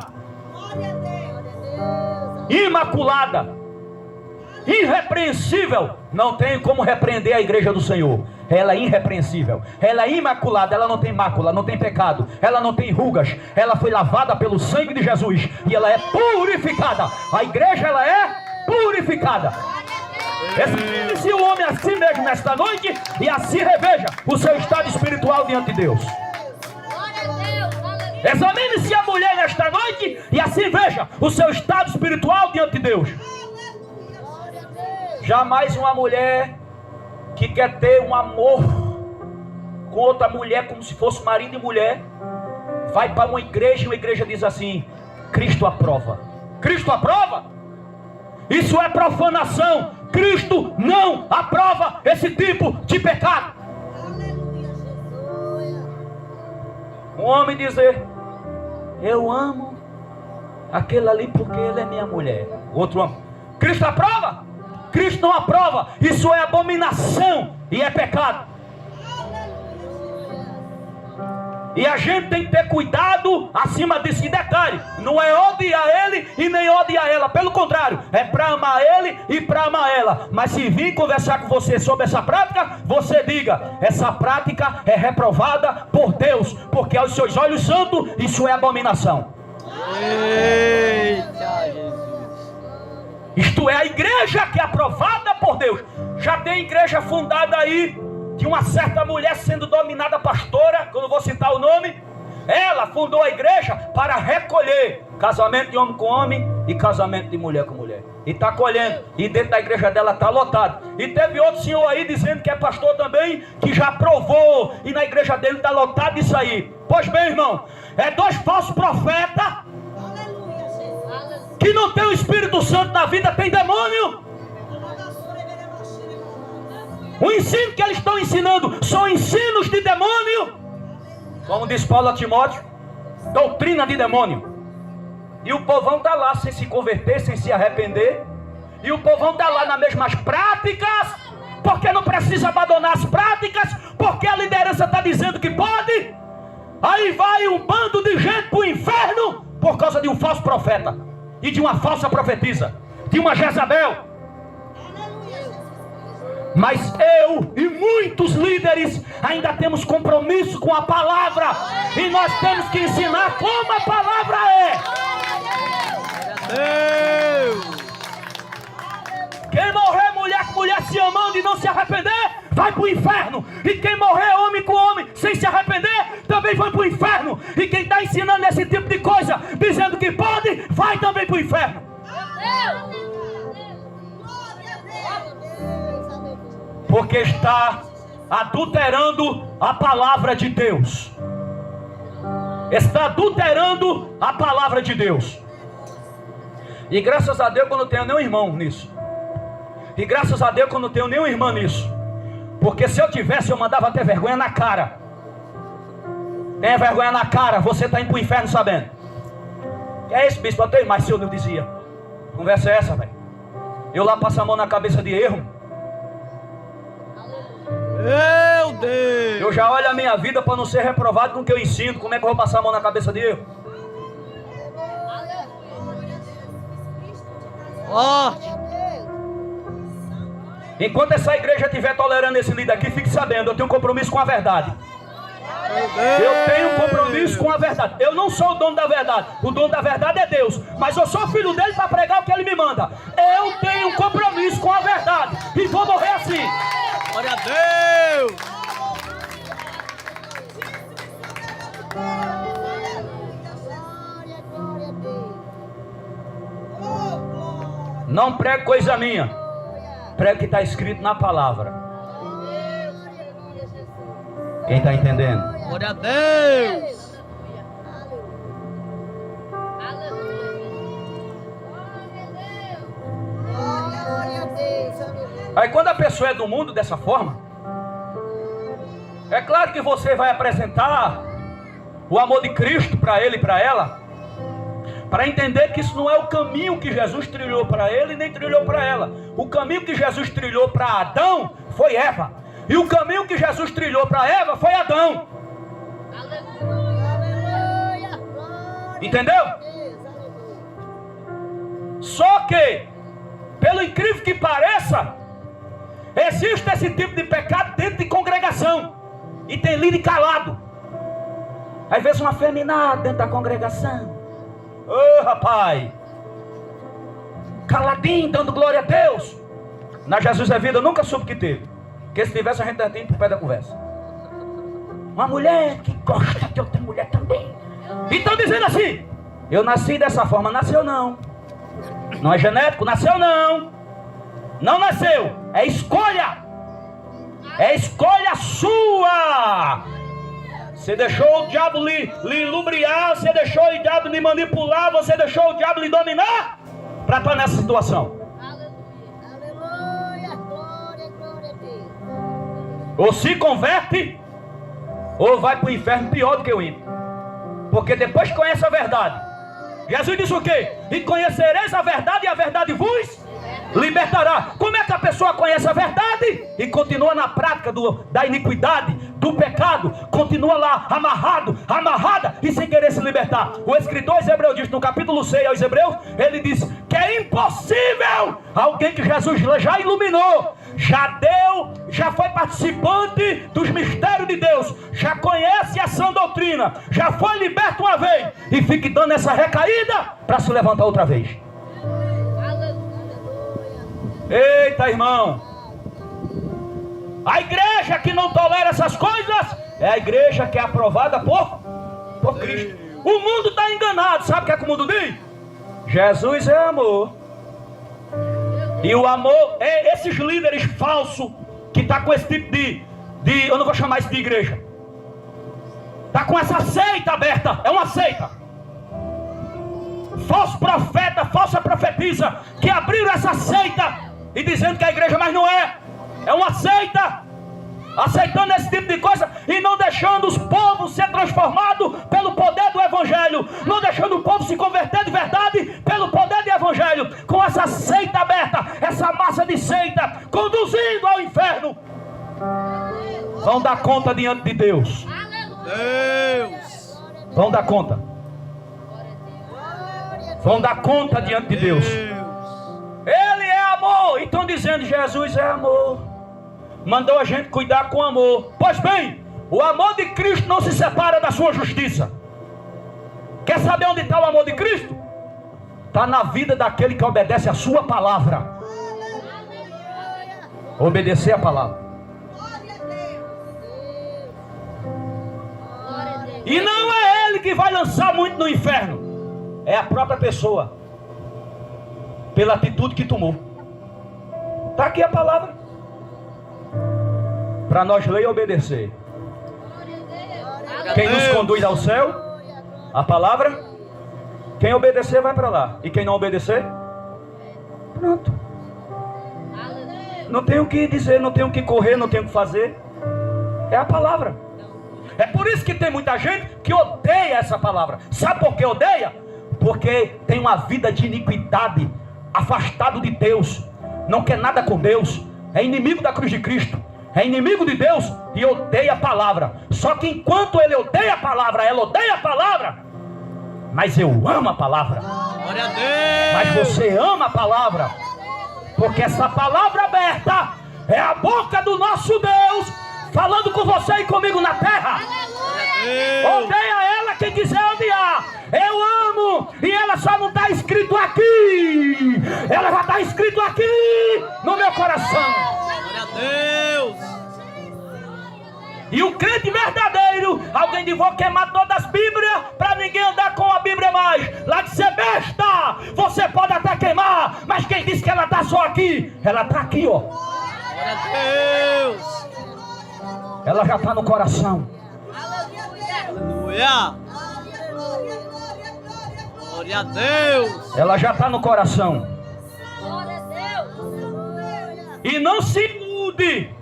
imaculada, irrepreensível. Não tem como repreender a igreja do Senhor. Ela é irrepreensível, ela é imaculada, ela não tem mácula, não tem pecado, ela não tem rugas, ela foi lavada pelo sangue de Jesus e ela é purificada. A igreja, ela é purificada. Examine-se o homem a si mesmo nesta noite e assim reveja o seu estado espiritual diante de Deus. Examine-se a mulher nesta noite e assim veja o seu estado espiritual diante de Deus. Jamais uma mulher que quer ter um amor com outra mulher como se fosse marido e mulher vai para uma igreja e a igreja diz assim: Cristo aprova. Cristo aprova? Isso é profanação. Cristo não aprova esse tipo de pecado. Um homem dizer: eu amo aquele ali porque ele é minha mulher. O outro homem: Cristo aprova? Cristo não aprova. Isso é abominação e é pecado. E a gente tem que ter cuidado acima desse detalhe. Não é odiar ele e nem odiar ela. Pelo contrário, é para amar ele e para amar ela. Mas se vir conversar com você sobre essa prática, você diga: essa prática é reprovada por Deus, porque aos seus olhos santos isso é abominação. Eita Jesus. Isto é a igreja que é aprovada por Deus. Já tem igreja fundada aí de uma certa mulher sendo dominada pastora, que eu não vou citar o nome. Ela fundou a igreja para recolher casamento de homem com homem e casamento de mulher com mulher. E está colhendo. E dentro da igreja dela está lotado. E teve outro senhor aí dizendo que é pastor também, que já provou. E na igreja dele está lotado isso aí. Pois bem, irmão, é dois falsos profetas que não tem o Espírito Santo na vida, tem demônio. O ensino que eles estão ensinando são ensinos de demônio. Como diz Paulo a Timóteo, doutrina de demônio. E o povão está lá sem se converter, sem se arrepender. E o povão está lá nas mesmas práticas, porque não precisa abandonar as práticas, porque a liderança está dizendo que pode. Aí vai um bando de gente para o inferno por causa de um falso profeta e de uma falsa profetisa, de uma Jezabel. Mas eu e muitos líderes ainda temos compromisso com a palavra, e nós temos que ensinar como a palavra é. Quem morrer mulher com mulher se amando e não se arrepender, vai para o inferno. E quem morrer homem com homem sem se arrepender, também vai para o inferno. E quem está ensinando esse tipo de coisa, dizendo que pode, vai também para o inferno. Porque está adulterando a palavra de Deus. Está adulterando a palavra de Deus. E graças a Deus que eu não tenho nenhum irmão nisso. E graças a Deus que eu não tenho nenhum irmão nisso. Porque se eu tivesse, eu mandava ter vergonha na cara. Tenha vergonha na cara, você está indo para o inferno sabendo. Que é isso, bispo? Eu tenho mais, se eu não dizia. Conversa é essa, velho? Eu lá passo a mão na cabeça de erro. Meu Deus! Eu já olho a minha vida para não ser reprovado com o que eu ensino. Como é que eu vou passar a mão na cabeça de erro? Forte! Enquanto essa igreja estiver tolerando esse líder aqui, fique sabendo, eu tenho um compromisso com a verdade. Eu tenho um compromisso com a verdade. Eu não sou o dono da verdade. O dono da verdade é Deus. Mas eu sou filho dele para pregar o que ele me manda. Eu tenho um compromisso com a verdade. E vou morrer assim. Glória a Deus! Não prego coisa minha. Prego o que está escrito na palavra. Quem está entendendo? Glória a Deus! Aí quando a pessoa é do mundo dessa forma, é claro que você vai apresentar o amor de Cristo para ele e para ela, para entender que isso não é o caminho que Jesus trilhou para ele, nem trilhou para ela. O caminho que Jesus trilhou para Adão foi Eva. E o caminho que Jesus trilhou para Eva foi Adão. Entendeu? Só que, pelo incrível que pareça, existe esse tipo de pecado dentro de congregação. E tem líder calado. Às vezes uma afeminada dentro da congregação. Ô rapaz, caladinho, dando glória a Deus. Na Jesus é Vida eu nunca soube que teve. Porque se tivesse a gente tinha pro pé da conversa. Uma mulher que gosta de outra mulher também. E estão dizendo assim: eu nasci dessa forma. Nasceu não. Não é genético? Nasceu não. Não nasceu. É escolha. É escolha sua. Você deixou o diabo lhe lubriar, você deixou o diabo lhe manipular, você deixou o diabo lhe dominar para estar nessa situação. Aleluia, glória, glória a Deus. Ou se converte, ou vai para o inferno pior do que o ímpio. Porque depois que conhece a verdade, Jesus disse o quê? E conhecereis a verdade, e a verdade vos libertará. Como é que a pessoa conhece a verdade e continua na prática da iniquidade, do pecado, continua lá amarrada e sem querer se libertar? O escritor aos Hebreus diz no capítulo 6 aos Hebreus, ele diz que é impossível alguém que Jesus já iluminou, já foi participante dos mistérios de Deus, já conhece a sã doutrina, já foi liberto uma vez e fique dando essa recaída para se levantar outra vez. Eita, irmão, a igreja que não tolera essas coisas é a igreja que é aprovada por Cristo. O mundo está enganado. Sabe o que é que o mundo diz? Jesus é amor. E o amor é esses líderes falsos que estão com esse tipo de eu não vou chamar isso de igreja, está com essa seita aberta. É uma seita. Falso profeta, falsa profetisa que abriram essa seita e dizendo que é a igreja, mas não é. É uma seita. Aceitando esse tipo de coisa e não deixando os povos ser transformados pelo poder do Evangelho, não deixando o povo se converter de verdade pelo poder do Evangelho. Com essa seita aberta, essa massa de seita conduzindo ao inferno, vão dar conta diante de Deus. Deus. Vão dar conta. Vão dar conta diante de Deus. Ele é amor. E estão dizendo: Jesus é amor. Mandou a gente cuidar com amor. Pois bem, o amor de Cristo não se separa da sua justiça. Quer saber onde está o amor de Cristo? Está na vida daquele que obedece a sua palavra. Obedecer a palavra. E não é ele que vai lançar muito no inferno, é a própria pessoa, pela atitude que tomou. Está aqui a palavra para nós ler e obedecer. Quem nos conduz ao céu? A palavra. Quem obedecer vai para lá. E quem não obedecer? Pronto. Não tem o que dizer, não tem o que correr, não tem o que fazer. É a palavra. É por isso que tem muita gente que odeia essa palavra. Sabe por que odeia? Porque tem uma vida de iniquidade, afastado de Deus, não quer nada com Deus, é inimigo da cruz de Cristo, é inimigo de Deus e odeia a palavra. Só que enquanto ele odeia a palavra, ela odeia a palavra, mas eu amo a palavra. Glória a Deus. Mas você ama a palavra, porque essa palavra aberta é a boca do nosso Deus falando com você e comigo na terra. Odeia ela quem quiser odiar. Eu amo. E ela só não está escrito aqui, ela já está escrito aqui no meu coração. Glória a Deus. E o crente verdadeiro, alguém de vou queimar todas as Bíblias para ninguém andar com a Bíblia mais. Lá de ser besta, você pode até queimar, mas quem disse que ela está só aqui? Ela está aqui, ó. Glória a Deus. Ela já está no coração. Aleluia. Glória a Deus. Ela já está no coração. E não se ilude.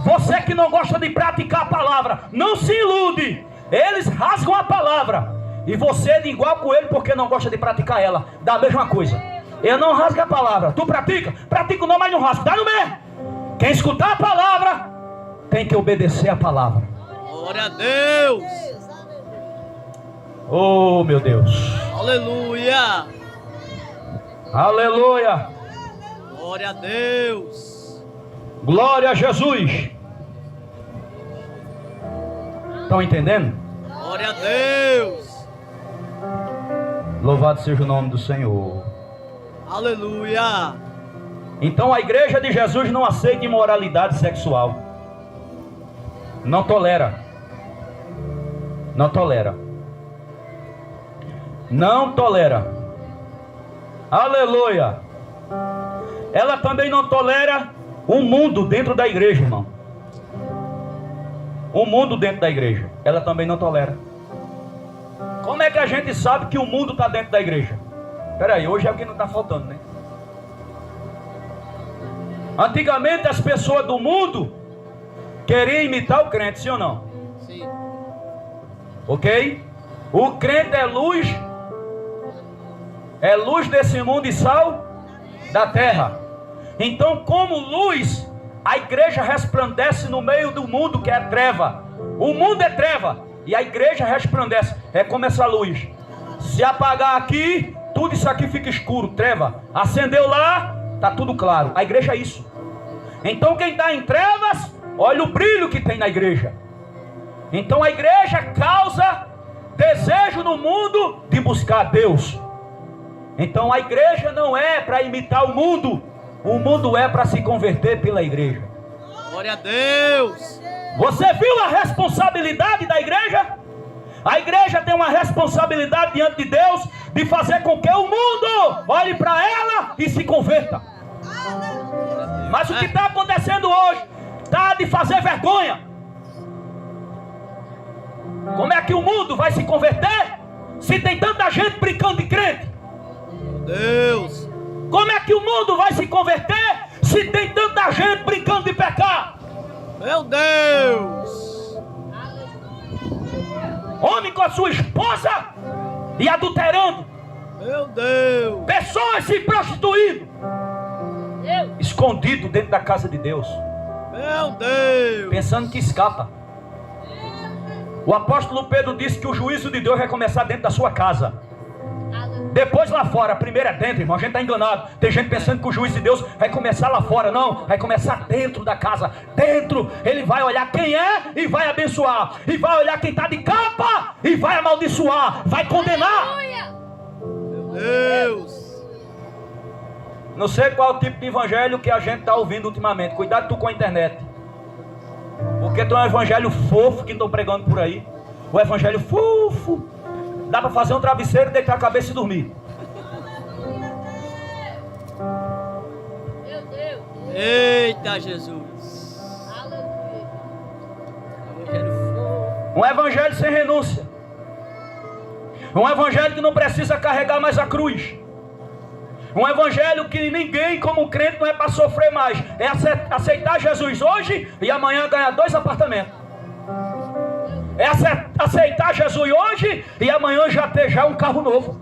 Você que não gosta de praticar a palavra, não se ilude. Eles rasgam a palavra e você é de igual com ele porque não gosta de praticar ela. Dá a mesma coisa. Eu não rasgo a palavra. Tu pratica? Pratico não, mas não rasgo. Dá no mesmo. Quem escutar a palavra tem que obedecer a palavra. Glória a Deus. Oh, meu Deus. Aleluia. Aleluia. Glória a Deus. Glória a Jesus. Estão entendendo? Glória a Deus. Louvado seja o nome do Senhor. Aleluia. Então a igreja de Jesus não aceita imoralidade sexual. Não tolera. Não tolera. Não tolera. Aleluia. Ela também não tolera o mundo dentro da igreja, irmão. O mundo dentro da igreja, ela também não tolera. Como é que a gente sabe que o mundo está dentro da igreja? Espera aí, hoje é o que não está faltando, né? Antigamente as pessoas do mundo queriam imitar o crente, sim ou não? Sim. Ok? O crente é luz desse mundo e sal da terra. Então, como luz, a igreja resplandece no meio do mundo que é treva. O mundo é treva e a igreja resplandece. É como essa luz. Se apagar aqui, tudo isso aqui fica escuro, treva. Acendeu lá, está tudo claro. A igreja é isso. Então quem está em trevas, olha o brilho que tem na igreja. Então a igreja causa desejo no mundo de buscar Deus. Então a igreja não é para imitar o mundo é para se converter pela igreja. Glória a Deus. Você viu a responsabilidade da igreja? A igreja tem uma responsabilidade diante de Deus de fazer com que o mundo olhe para ela e se converta. Mas o que está acontecendo hoje está de fazer vergonha. Como é que o mundo vai se converter se tem tanta gente brincando de crente? Deus. Como é que o mundo vai se converter Se tem tanta gente brincando de pecar, Meu Deus. homem com a sua esposa e adulterando, Meu Deus. pessoas se prostituindo, escondido dentro da casa de Deus, Meu Deus. pensando que escapa. O apóstolo Pedro disse que o juízo de Deus vai começar dentro da sua casa. Depois lá fora, primeiro é dentro, irmão. A gente está enganado. Tem gente pensando que o juízo de Deus vai começar lá fora. Não, vai começar dentro da casa. Dentro, ele vai olhar quem é e vai abençoar. E vai olhar quem está de capa e vai amaldiçoar. Vai condenar. Meu Deus. Não sei qual é o tipo de evangelho que a gente está ouvindo ultimamente. Cuidado tu com a internet. Porque tem um evangelho fofo que estão pregando por aí. O evangelho fofo. Dá para fazer um travesseiro, deitar a cabeça e dormir. Meu Deus. Eita Jesus. Um evangelho sem renúncia. Um evangelho que não precisa carregar mais a cruz. Um evangelho que ninguém como crente não é para sofrer mais. É aceitar Jesus hoje e amanhã ganhar 2 apartamentos. É aceitar Jesus hoje e amanhã já ter já um carro novo.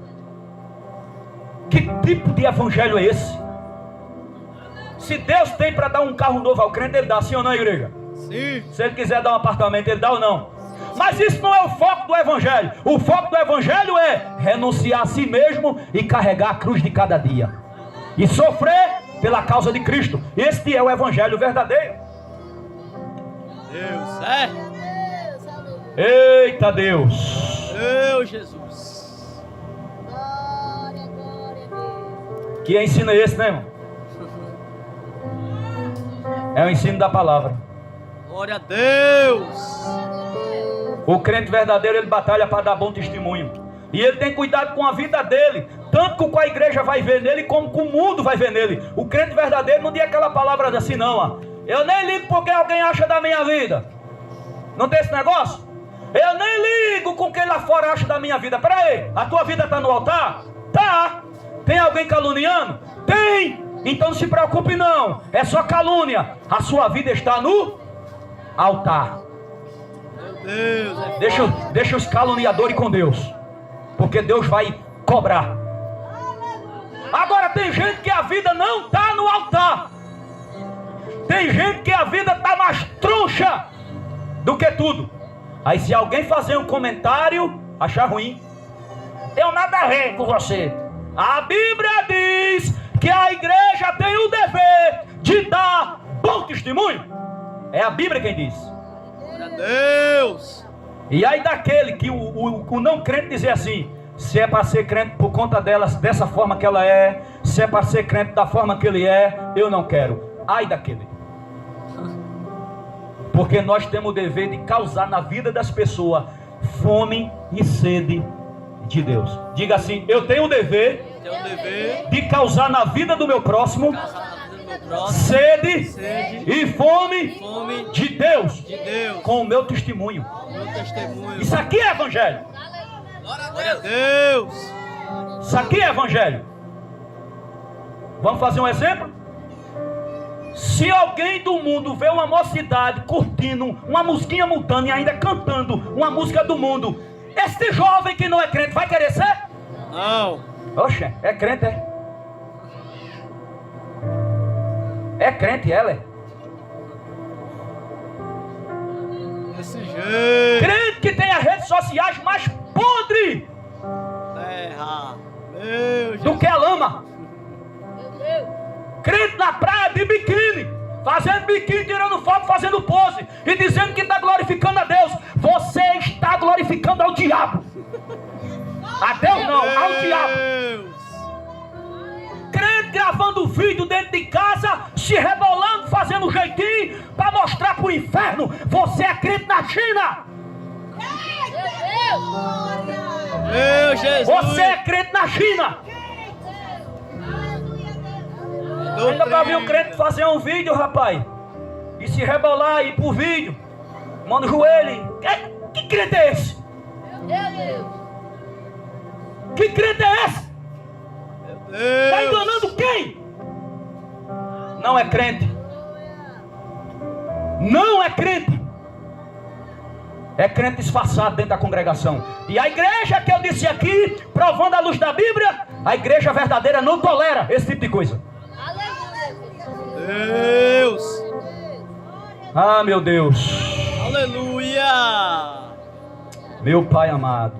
Que tipo de evangelho é esse? Se Deus tem para dar um carro novo ao crente, ele dá, sim ou não, igreja? Sim. Se ele quiser dar um apartamento, ele dá ou não? Mas isso não é o foco do evangelho. O foco do evangelho é renunciar a si mesmo e carregar a cruz de cada dia. E sofrer pela causa de Cristo. Este é o evangelho verdadeiro. Deus. É. Eita Deus. Meu Jesus. Glória, glória a Deus. Que ensino é esse, né, irmão? É o ensino da palavra. Glória a Deus. O crente verdadeiro, ele batalha para dar bom testemunho. E ele tem cuidado com a vida dele. Tanto que a igreja vai ver nele, como que o mundo vai ver nele. O crente verdadeiro não diz aquela palavra assim não, ó. Eu nem ligo porque alguém acha da minha vida. Não tem esse negócio? Eu nem ligo com quem lá fora acha da minha vida. Pera aí, a tua vida está no altar? Tá. Tem alguém caluniando? Tem. Então não se preocupe não. É só calúnia. A sua vida está no altar. Meu Deus. Deixa os caluniadores com Deus. Porque Deus vai cobrar. Agora tem gente que a vida não está no altar. Tem gente que a vida está mais troncha do que tudo. Aí se alguém fazer um comentário, achar ruim, tenho nada a ver com você. A Bíblia diz que a igreja tem o dever de dar bom testemunho. É a Bíblia quem diz. Glória a Deus. E aí daquele que o não crente dizer assim, se é para ser crente por conta delas, dessa forma que ela é, se é para ser crente da forma que ele é, eu não quero. Ai daquele. Porque nós temos o dever de causar na vida das pessoas fome e sede de Deus. Diga assim, eu tenho o dever de causar na vida do meu próximo sede e fome de Deus com o meu testemunho. Isso aqui é evangelho. Glória a Deus. Isso aqui é evangelho. Vamos fazer um exemplo? Se alguém do mundo vê uma mocidade curtindo uma musiquinha mutando e ainda cantando uma música do mundo, este jovem que não é crente vai querer ser? Não. Oxe, é crente, é? É crente ela, é? Desse jeito. Crente que tem as redes sociais mais podres Terra. Meu Jesus. do que a lama. Meu Deus. Crente na praia de biquíni, fazendo biquíni, tirando foto, fazendo pose e dizendo que está glorificando a Deus. Você está glorificando ao diabo. A Deus não, ao diabo. Crente gravando vídeo dentro de casa, se rebolando, fazendo um jeitinho para mostrar para o inferno. Você é crente na China. Meu Jesus. Você é crente na China. Ainda para ver um crente fazer um vídeo, rapaz, e se rebolar e ir pro vídeo, manda o joelho. Que crente é esse? Que crente é esse? Está enganando quem? não é crente. Não é crente. É crente disfarçado dentro da congregação. E a igreja que eu disse aqui, provando a luz da Bíblia, a igreja verdadeira não tolera esse tipo de coisa. Deus. Ah, meu Deus. Aleluia. Meu Pai amado.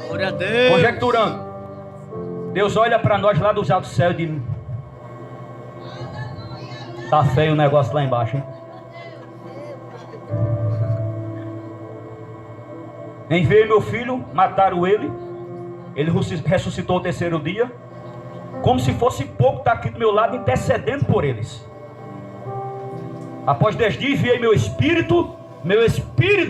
Glória a Deus. Conjecturando. Deus olha para nós lá dos altos céus e diz: tá feio o negócio lá embaixo, hein? Enviei meu filho, mataram ele. Ele ressuscitou o terceiro dia. Como se fosse pouco, está aqui do meu lado intercedendo por eles. Após 10 dias enviei meu espírito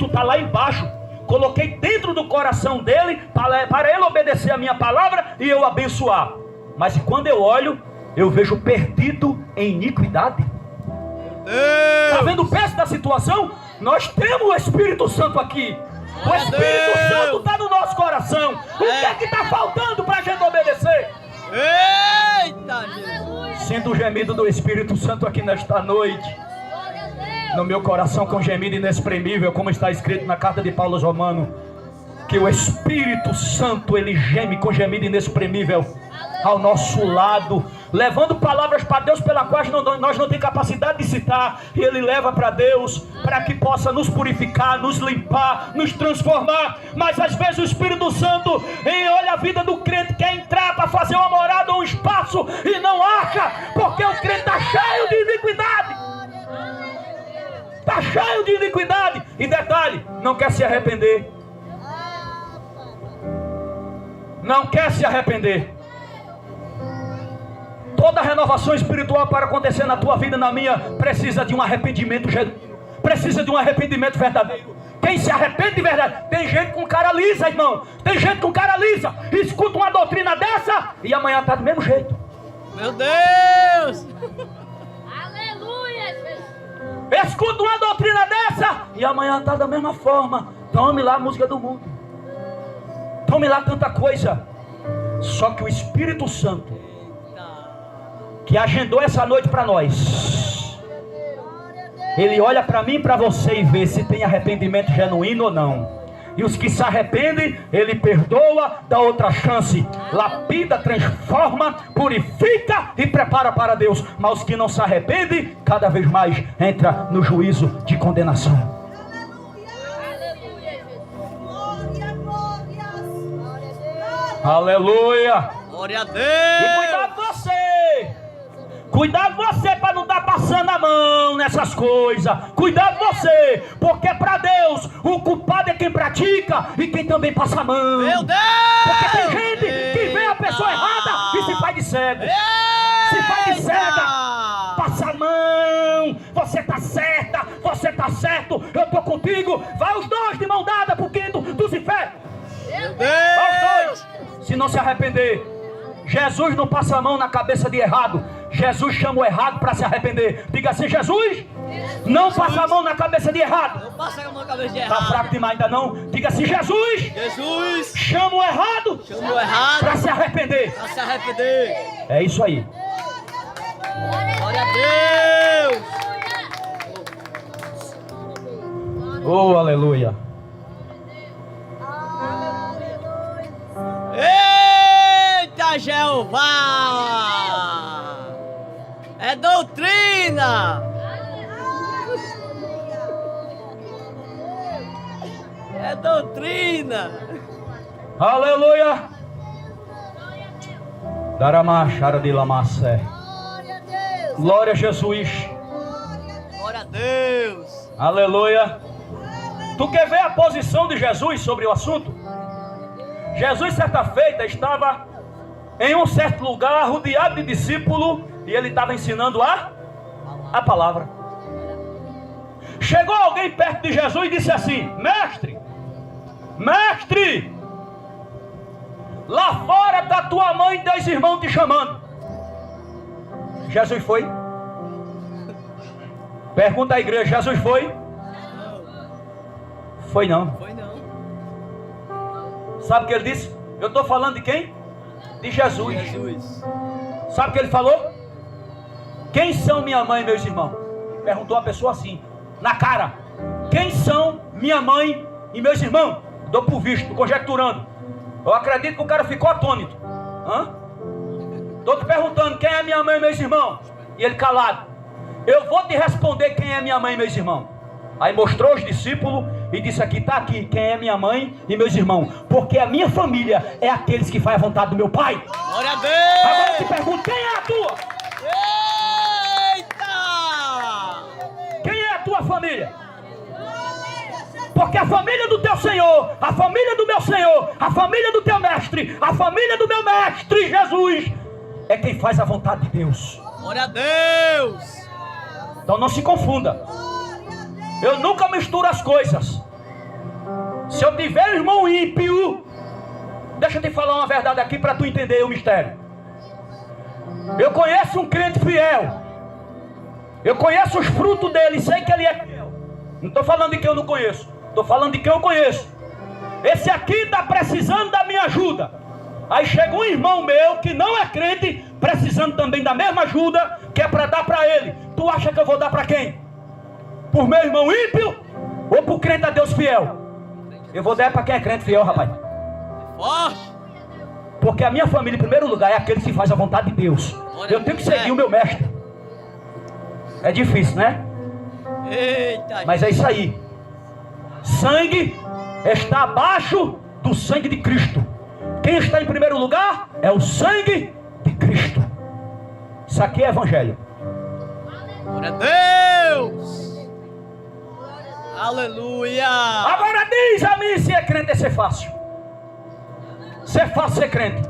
está lá embaixo. Coloquei dentro do coração dele para ele obedecer a minha palavra e eu abençoar. Mas quando eu olho, eu vejo perdido em iniquidade. Está vendo o peso da situação? Nós temos o Espírito Santo aqui. O Espírito Santo está no nosso coração. O que é que está faltando para a gente obedecer? Eita, Jesus. Sinto o gemido do Espírito Santo aqui nesta noite. No meu coração com gemido inexprimível, como está escrito na carta de Paulo aos Romanos, que o Espírito Santo, ele geme com gemido inexprimível ao nosso lado, levando palavras para Deus pela qual nós não temos capacidade de citar, e ele leva para Deus, para que possa nos purificar, nos limpar, nos transformar. Mas às vezes o Espírito Santo olha a vida do crente, quer entrar para fazer uma morada ou um espaço e não acha, porque o crente está cheio de iniquidade. Está cheio de iniquidade. E detalhe, não quer se arrepender. Não quer se arrepender. Toda renovação espiritual para acontecer na tua vida e na minha precisa de um arrependimento genuíno. Precisa de um arrependimento verdadeiro. Quem se arrepende de verdade? Tem gente com cara lisa, irmão. Tem gente com cara lisa. Escuta uma doutrina dessa e amanhã está do mesmo jeito. Meu Deus. Escuta uma doutrina dessa e amanhã está da mesma forma. Tome lá a música do mundo. Tome lá tanta coisa. Só que o Espírito Santo, que agendou essa noite para nós, ele olha para mim e para você e vê se tem arrependimento genuíno ou não. E os que se arrependem, ele perdoa, dá outra chance, lapida, transforma, purifica e prepara para Deus. Mas os que não se arrependem, cada vez mais entra no juízo de condenação. Aleluia. Glória a Deus. E cuidado você. Cuidado você para não estar passando a mão nessas coisas. Cuidado você, porque para Deus o culpado é quem pratica e quem também passa a mão. Meu Deus! Porque tem gente que vê a pessoa errada e se faz de cego. Se faz de cega. Passa a mão. Você está certa, você está certo. Eu estou contigo. Vai os dois de mão dada para o quinto dos infernos. Meu Vai Deus! os dois. Se não se arrepender, Jesus não passa a mão na cabeça de errado. Jesus chama o errado para se arrepender. Diga assim: Jesus, não passa a mão na cabeça de errado. Não passa a mão na cabeça de Está errado. fraco demais ainda não? Diga assim: Jesus, Jesus, chama o errado chama o errado para se arrepender. para se arrepender. É isso aí. Glória a Deus. Oh, aleluia. Eita, Jeová! É doutrina! É doutrina! Aleluia. Daramachara de lamassé. Glória a Jesus. Glória a Deus! Aleluia. Tu quer ver a posição de Jesus sobre o assunto? Jesus, certa feita, estava em um certo lugar, rodeado de discípulos, e ele estava ensinando a palavra. Chegou alguém perto de Jesus e disse assim: Mestre, mestre, lá fora está tua mãe e teus irmãos te chamando. Jesus foi? Pergunta à igreja: Jesus foi? Foi não. Foi não. Sabe o que ele disse? Eu estou falando de quem? De Jesus. Jesus. Sabe o que ele falou? Quem são minha mãe e meus irmãos? Perguntou a pessoa assim, na cara. Quem são minha mãe e meus irmãos? Dou por visto, conjecturando. Eu acredito que o cara ficou atônito. Estou te perguntando quem é minha mãe e meus irmãos. E ele calado. Eu vou te responder quem é minha mãe e meus irmãos. Aí mostrou os discípulos e disse aqui, está aqui, quem é minha mãe e meus irmãos. Porque a minha família é aqueles que fazem a vontade do meu Pai. Glória a Deus! Agora eu te pergunto, quem é a tua? Eita! Quem é a tua família? Porque a família do teu Senhor, a família do meu Senhor, a família do teu mestre, a família do meu mestre Jesus, é quem faz a vontade de Deus. Glória a Deus! Então não se confunda. Eu nunca misturo as coisas. Se eu tiver um irmão ímpio, deixa eu te falar uma verdade aqui para tu entender o mistério. Eu conheço um crente fiel. Eu conheço os frutos dele, sei que ele é fiel. Não estou falando de quem eu não conheço, estou falando de quem eu conheço. Esse aqui está precisando da minha ajuda. Aí chega um irmão meu que não é crente, precisando também da mesma ajuda, que é para dar para ele. Tu acha que eu vou dar para quem? Por meu irmão ímpio ou por crente a Deus fiel? Eu vou dar para quem é crente fiel, rapaz. Forte! Porque a minha família, em primeiro lugar, é aquele que faz a vontade de Deus. Eu tenho que seguir o meu mestre. É difícil, né? Eita! Mas é isso aí. Sangue está abaixo do sangue de Cristo. Quem está em primeiro lugar é o sangue de Cristo. Isso aqui é evangelho. Glória a Deus! Aleluia! Agora diz a mim se é crente é ser fácil. Ser fácil ser crente.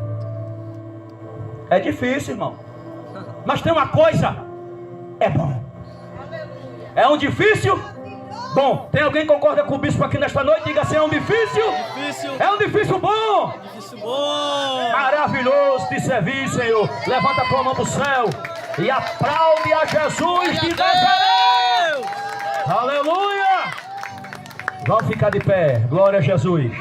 É difícil, irmão. Mas tem uma coisa. É bom. É um difícil? Bom. Tem alguém que concorda com o bispo aqui nesta noite? Diga assim, é um difícil? Difícil! É um difícil bom. Difícil bom! Maravilhoso de servir, Senhor. Levanta a tua mão pro céu e aplaude a Jesus de Nazaré. Aleluia! Vamos ficar de pé. Glória a Jesus.